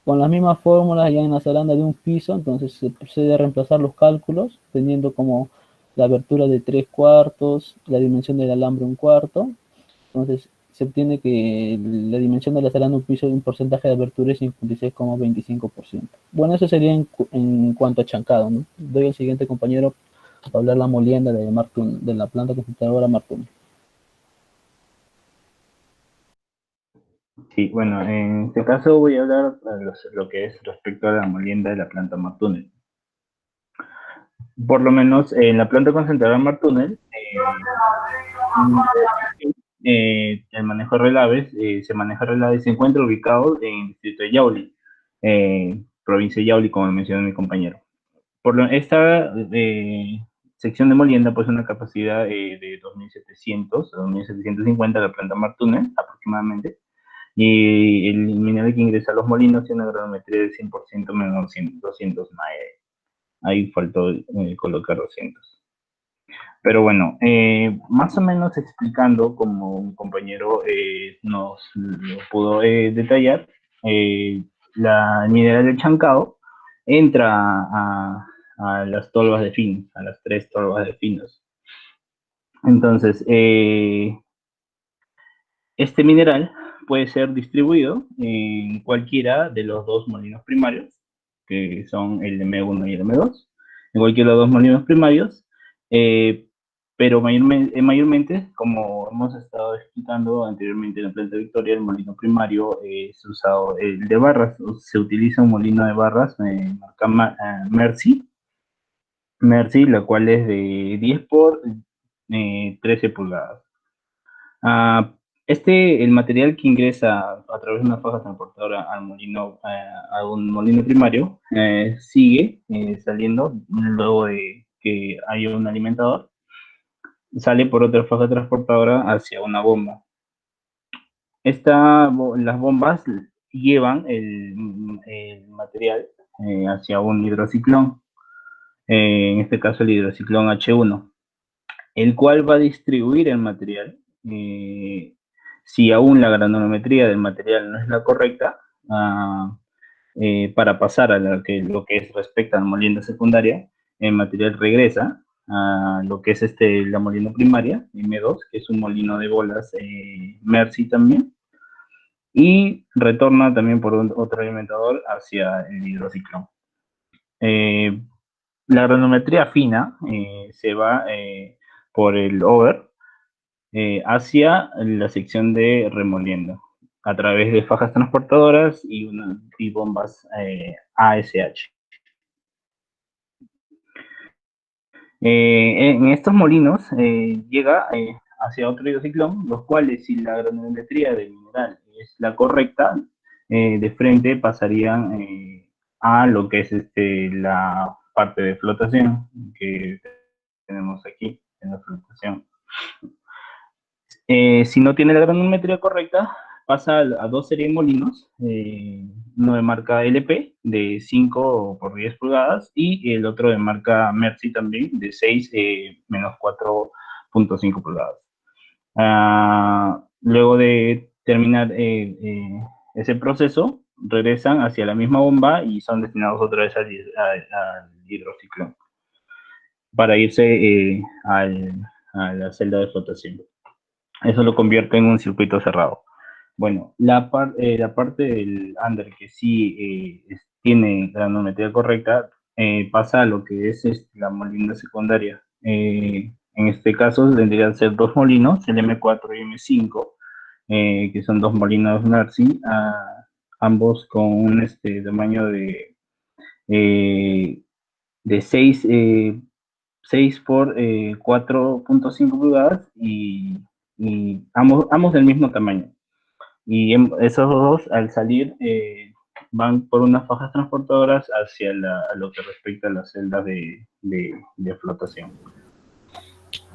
Con las mismas fórmulas ya en la zaranda de un piso, entonces se procede a reemplazar los cálculos, teniendo como la abertura de 3/4, la dimensión del alambre 1/4. Entonces se obtiene que la dimensión de la zaranda de un piso de un porcentaje de abertura es 56,25%. Bueno, eso sería en cuanto a chancado, ¿no? Doy al siguiente compañero para hablar la molienda de la planta computadora Martún. Sí, bueno, en este caso voy a hablar lo que es respecto a la molienda de la planta Martúnel. Por lo menos en la planta concentradora Martúnel, el manejo de relaves, se encuentra ubicado en el distrito de Yauli, provincia de Yauli, como mencionó mi compañero. Esta sección de molienda pues una capacidad de 2.700 a 2.750 la planta Martúnel aproximadamente, y el mineral que ingresa a los molinos tiene una granometría de 100% menos 200 mae. Ahí faltó colocar 200. Pero bueno, más o menos explicando, como un compañero nos lo pudo detallar, el mineral del chancado entra a las tolvas de finos, a las 3 tolvas de finos. Entonces, este mineral puede ser distribuido en cualquiera de los 2 molinos primarios, que son el M1 y el M2, en cualquiera de los 2 molinos primarios, pero mayormente, como hemos estado explicando anteriormente en la planta Victoria, el molino primario es usado, el de barras, se utiliza un molino de barras, marca Mercy, la cual es de 10 por 13 pulgadas. El material que ingresa a través de una faja transportadora al molino, a un molino primario, sigue saliendo luego de que hay un alimentador, sale por otra faja transportadora hacia una bomba. Las bombas llevan el material hacia un hidrociclón, en este caso el hidrociclón H1, el cual va a distribuir el material. Si aún la granulometría del material no es la correcta, para pasar a lo que es respecto a la molienda secundaria, el material regresa a lo que es la molienda primaria, M2, que es un molino de bolas Mercy también, y retorna también por otro alimentador hacia el hidrociclón. La granometría fina se va por el over hacia la sección de remolienda a través de fajas transportadoras y bombas ASH. En estos molinos llega hacia otro hidrociclón, los cuales, si la granulometría del mineral es la correcta, de frente pasarían a lo que es la parte de flotación que tenemos aquí en la flotación. Si no tiene la granulometría correcta, pasa a dos series de molinos, uno de marca LP de 5 por 10 pulgadas y el otro de marca Mercy también de 6 menos 4.5 pulgadas. Luego de terminar ese proceso, regresan hacia la misma bomba y son destinados otra vez al hidrociclón para irse a la celda de flotación. Eso lo convierte en un circuito cerrado. Bueno, la parte del under que sí tiene la granometría correcta pasa a lo que es la molina secundaria. En este caso tendrían que ser dos molinos, el M4 y M5, que son dos molinos Mercy, ambos con un tamaño de 6 por 4.5 pulgadas y ambos del mismo tamaño. Y esos dos, al salir, van por unas fajas transportadoras hacia a lo que respecta a las celdas de flotación.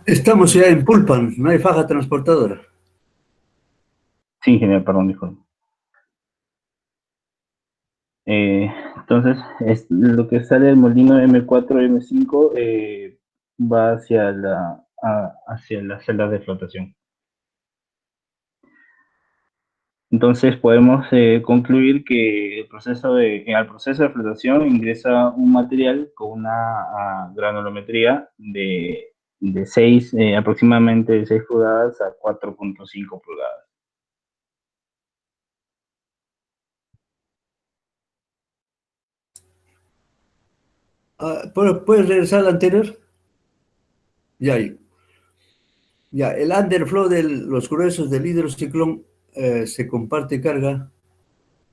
Estamos ya en Pulpan, no hay faja transportadora. Sí, ingeniero, perdón, disculpe. Entonces, lo que sale del molino M4 y M5 va hacia las celdas de flotación. Entonces podemos concluir que al proceso de flotación ingresa un material con una granulometría de 6, aproximadamente de 6 pulgadas a 4.5 pulgadas. ¿Puedes regresar al anterior? Ya, ya. El underflow de los gruesos del hidrociclón se comparte carga,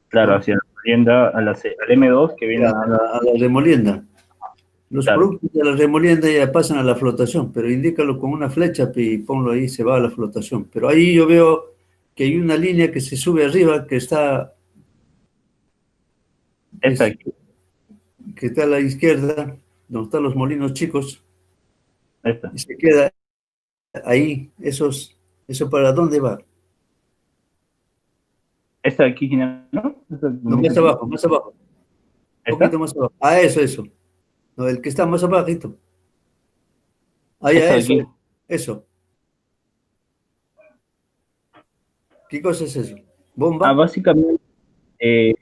Claro, ¿no? hacia la molienda, al M2 que viene Ya, a ser... a la remolienda. Los Claro, productos de la remolienda ya pasan a la flotación, pero indícalo con una flecha y ponlo ahí, se va a la flotación. Pero ahí yo veo que hay una línea que se sube arriba, está aquí, que está a la izquierda, donde están los molinos chicos, esta. y se queda ahí. ¿Eso para dónde va? Esta aquí, ¿no? ¿Esta que No, me dice aquí? más abajo, un poquito ¿Esta? más abajo. Ah, eso. No, el que está más abajito. Ah, ya, Esta de aquí. eso. ¿Qué cosa es eso? ¿Bomba? Básicamente, eh,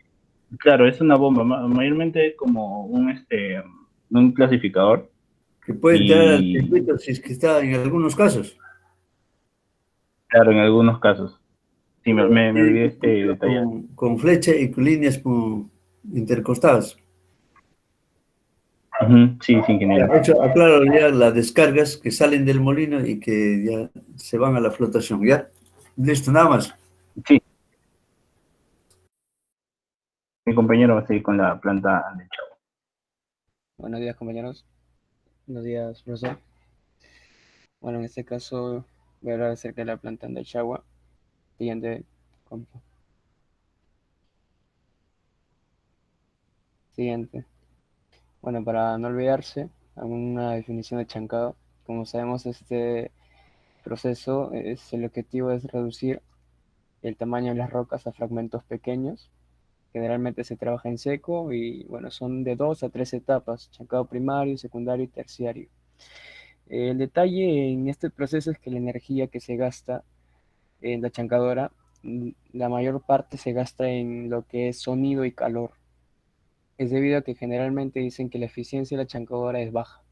claro, es una bomba, mayormente es como un clasificador. Que puede entrar al Y circuito si es que está en algunos casos. claro, en algunos casos. Sí, me Tiene olvidé un circuito detalle. con flecha y con líneas intercostadas. Ujú, sí, sí, Ya, ingeniero. eso aclaro ya las descargas que salen del molino y que ya se van a la flotación. ¿Ya? Listo, nada más. Sí, mi compañero va a seguir con la planta de Chavo. Buenos días, compañeros. Buenos días, profesor. Bueno, en este caso voy a hablar acerca de la planta de Chagua. Siguiente, compa. Siguiente. Bueno, para no olvidarse, una definición de chancado. Como sabemos, este proceso el objetivo es reducir el tamaño de las rocas a fragmentos pequeños. Generalmente se trabaja en seco y bueno, son de 2 a 3 etapas, chancado primario, secundario y terciario. El detalle en este proceso es que la energía que se gasta en la chancadora, la mayor parte se gasta en lo que es sonido y calor. Es debido a que generalmente dicen que la eficiencia de la chancadora es baja.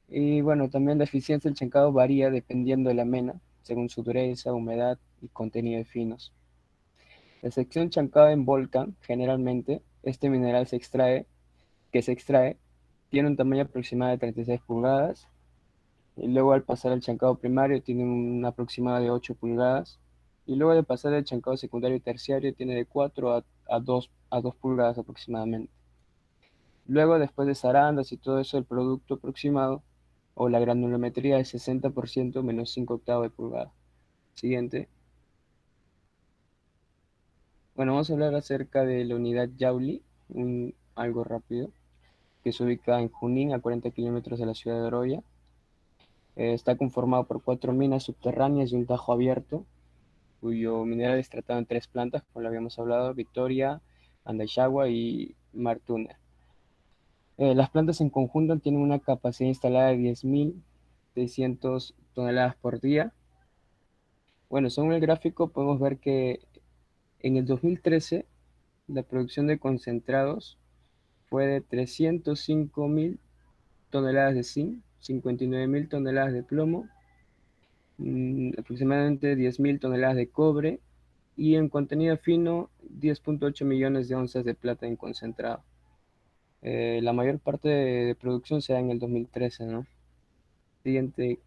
Y bueno, también la eficiencia del chancado varía dependiendo de la mena, según su dureza, humedad y contenido de finos. La sección chancada en volcán, generalmente, este mineral se extrae, tiene un tamaño aproximado de 36 pulgadas, y luego al pasar al chancado primario tiene un aproximado de 8 pulgadas, y luego de pasar al chancado secundario y terciario tiene de 4 a 2 pulgadas aproximadamente. Luego, después de zarandas y todo eso, el producto aproximado o la granulometría es 60% menos 5 octavos de pulgada. Siguiente. Bueno, vamos a hablar acerca de la unidad Yauli, algo rápido, que se ubica en Junín, a 40 kilómetros de la ciudad de Oroya. Está conformado por 4 minas subterráneas y un tajo abierto, cuyo mineral es tratado en 3 plantas, como lo habíamos hablado: Victoria, Andaishagua y Martuna. Las plantas en conjunto tienen una capacidad instalada de 10.600 toneladas por día. Bueno, según el gráfico podemos ver que en el 2013 la producción de concentrados fue de 305.000 toneladas de zinc, 59.000 toneladas de plomo, aproximadamente 10.000 toneladas de cobre, y en contenido fino 10.8 millones de onzas de plata en concentrado. La mayor parte de producción se da en el 2013, ¿no? Siguiente.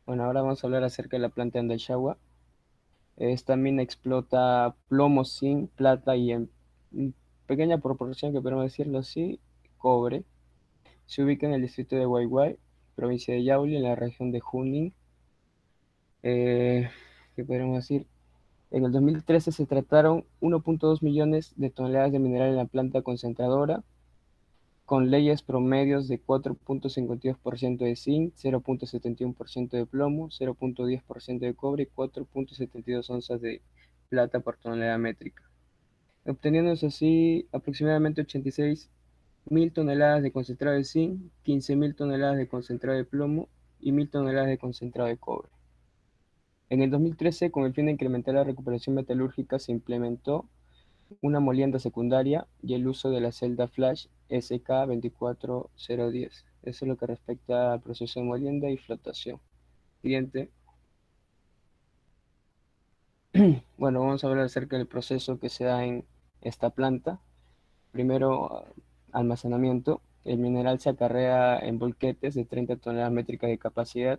Bueno, ahora vamos a hablar acerca de la planta de Andaishagua. Esta mina explota plomo, zinc, plata y en pequeña proporción, que podemos decirlo así, cobre. Se ubica en el distrito de Waiwai, provincia de Yauli, en la región de Junín. ¿Qué podríamos decir? En el 2013 se trataron 1.2 millones de toneladas de mineral en la planta concentradora, con leyes promedios de 4.52% de zinc, 0.71% de plomo, 0.10% de cobre y 4.72 onzas de plata por tonelada métrica, obteniéndose así aproximadamente 86.000 toneladas de concentrado de zinc, 15.000 toneladas de concentrado de plomo y 1.000 toneladas de concentrado de cobre. En el 2013, con el fin de incrementar la recuperación metalúrgica, se implementó una molienda secundaria y el uso de la celda flash SK24010. Eso es lo que respecta al proceso de molienda y flotación. Siguiente. Bueno, vamos a hablar acerca del proceso que se da en esta planta. Primero, almacenamiento. El mineral se acarrea en bolquetes de 30 toneladas métricas de capacidad.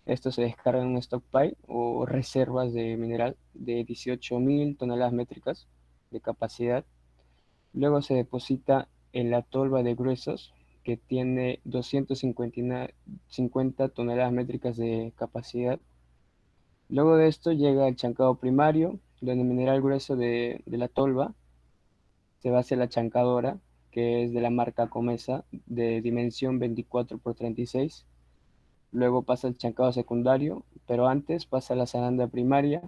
Esto se descarga en un stockpile o reservas de mineral de 18.000 toneladas métricas de capacidad. Luego se deposita en la tolva de gruesos, que tiene 250 toneladas métricas de capacidad. Luego de esto llega el chancado primario, donde el mineral grueso de la tolva se va hacia la chancadora, que es de la marca Comesa, de dimensión 24 por 36. Luego pasa el chancado secundario, pero antes pasa la zaranda primaria,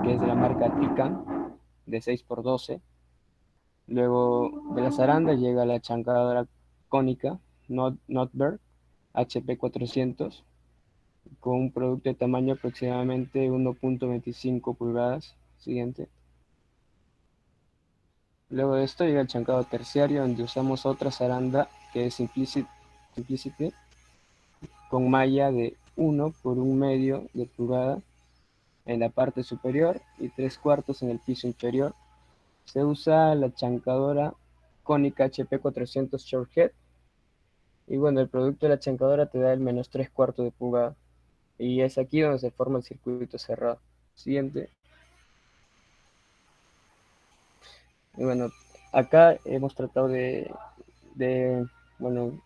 que es de la marca Tican, de 6 por 12. Luego de la zaranda llega la chancadora cónica Notberg HP 400, con un producto de tamaño aproximadamente 1.25 pulgadas. Siguiente. Luego de esto llega el chancado terciario, donde usamos otra zaranda que es Simplicity, con malla de 1 por 1 medio de pulgada en la parte superior y 3/4 en el piso inferior. Se usa la chancadora cónica HP 400 Shorthead. Y bueno, el producto de la chancadora te da el menos 3/4 de pulgada. Y es aquí donde se forma el circuito cerrado. Siguiente. Y bueno, acá hemos tratado bueno,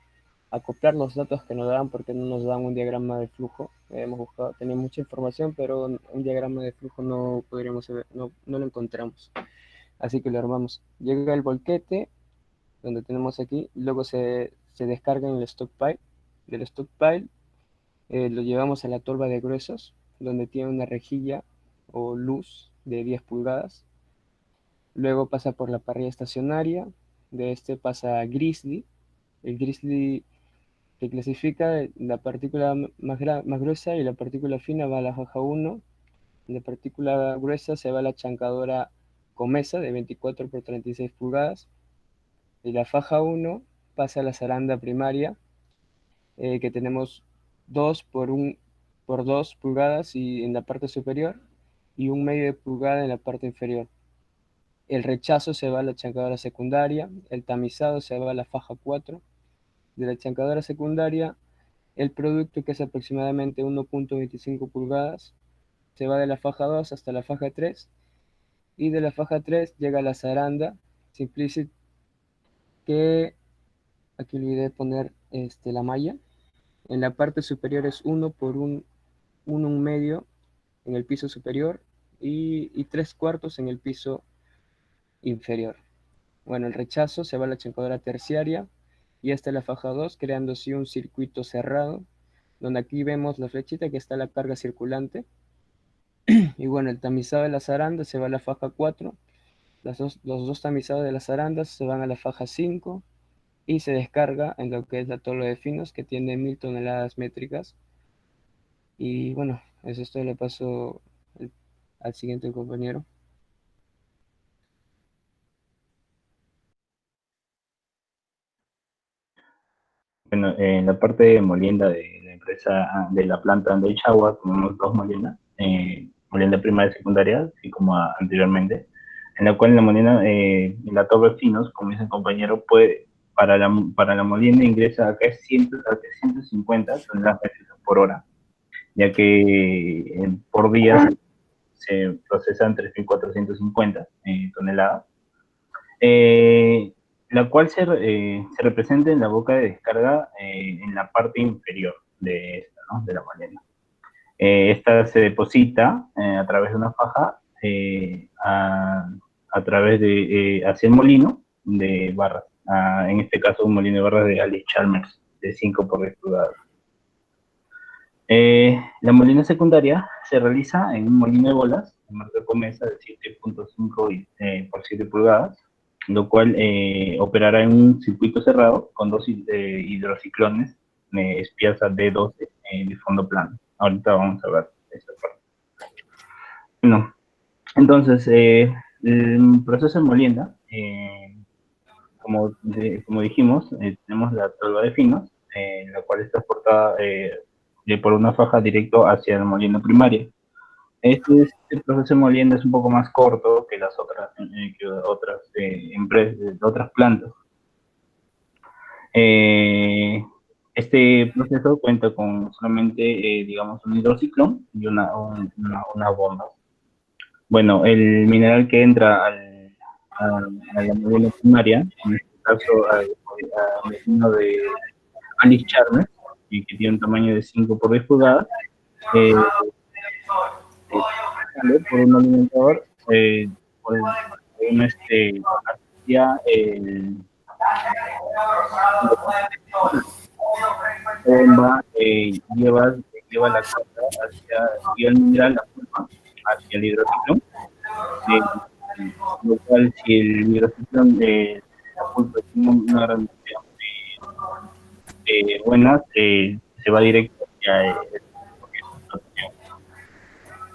acoplar los datos que nos dan, porque no nos dan un diagrama de flujo. Hemos buscado, tenía mucha información, pero un diagrama de flujo no podríamos ver, no lo encontramos. Así que lo armamos. Llega el volquete, donde tenemos aquí, luego se descarga en el stockpile. Del stockpile lo llevamos a la tolva de gruesos, donde tiene una rejilla o luz de 10 pulgadas. Luego pasa por la parrilla estacionaria. De este pasa a Grizzly. El Grizzly que clasifica la partícula más gruesa, y la partícula fina va a la faja 1. La partícula gruesa se va a la chancadora Comesa de 24 por 36 pulgadas. Y la faja 1 pasa a la zaranda primaria, que tenemos 2 por 2 pulgadas y en la parte superior. y 1/2 de pulgada en la parte inferior. El rechazo se va a la chancadora secundaria, el tamizado se va a la faja 4. De la chancadora secundaria, el producto, que es aproximadamente 1.25 pulgadas, se va de la faja 2 hasta la faja 3, y de la faja 3 llega a la zaranda Simplicity, que aquí olvidé poner la malla. En la parte superior es 1 por 1,1 en el piso superior y 3/4 en el piso inferior. Bueno, el rechazo se va a la chancadora terciaria y esta es la faja 2, creando así un circuito cerrado, donde aquí vemos la flechita que está la carga circulante. Y bueno, el tamizado de las arandas se va a la faja 4, los dos tamizados de las arandas se van a la faja 5 y se descarga en lo que es la tolva de finos, que tiene 1000 toneladas métricas. Y bueno, eso es todo, le paso al siguiente compañero. Bueno, en la parte de molienda de la empresa, de la planta de Chagua, tenemos dos moliendas, molienda primaria y secundaria, así como anteriormente, en la cual la molienda, la torre finos, como dice el compañero, puede, para la molienda ingresa a 150 toneladas métricas por hora, ya que por día se procesan 3.450 toneladas. La cual se representa en la boca de descarga en la parte inferior de esta, ¿no? De la molienda. Esta se deposita a través de una faja a través de hacia el molino de barras. En este caso, un molino de barras de Alice Chalmers de 5 por 10 pulgadas. La molina secundaria se realiza en un molino de bolas de marca Comesa de 7.5 por 7 pulgadas, lo cual operará en un circuito cerrado con dos hidrociclones Spiazza D12 de fondo plano. Ahorita vamos a ver esta parte. Bueno, entonces, el proceso de molienda, como dijimos, tenemos la tolva de finos, la cual está exportada por una faja directo hacia el molino primario. Este proceso de molienda es un poco más corto que las otras empresas, otras plantas. Este proceso cuenta con solamente, digamos, un hidrociclón y una bomba. Bueno, el mineral que entra a la molina primaria, en este caso al molino de Alice Chalmers, que tiene un tamaño de 5 por 10 pulgadas, por un alimentador, por un hacia el bomba, lleva la carga hacia el mineral, la pulpa, hacia el hidrociclón, lo cual si el hidrociclón de la pulpa tiene una gran cantidad buena, se va directo hacia el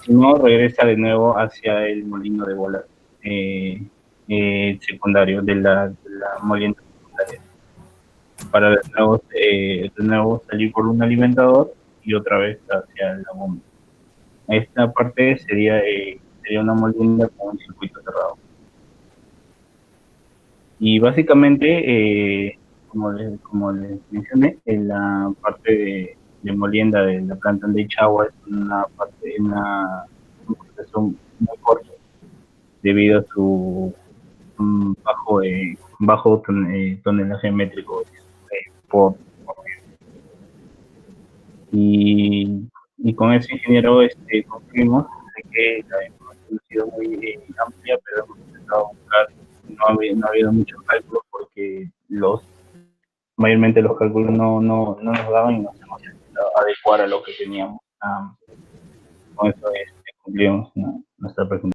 si no, regresa de nuevo hacia el molino de bolas secundario de la molienda secundaria para de nuevo salir por un alimentador y otra vez hacia la bomba. Esta parte sería una molienda con un circuito cerrado. Y básicamente, como les mencioné, en la parte de molienda de la planta de Chagua es un proceso muy corto debido a su bajo tonelaje métrico por y con ese ingeniero concluimos de que la información ha sido muy amplia, pero hemos intentado buscar, no ha habido muchos cálculos porque mayormente los cálculos no nos daban y nos hemos intentado adecuar a lo que teníamos. Con eso cumplimos nuestra presentación.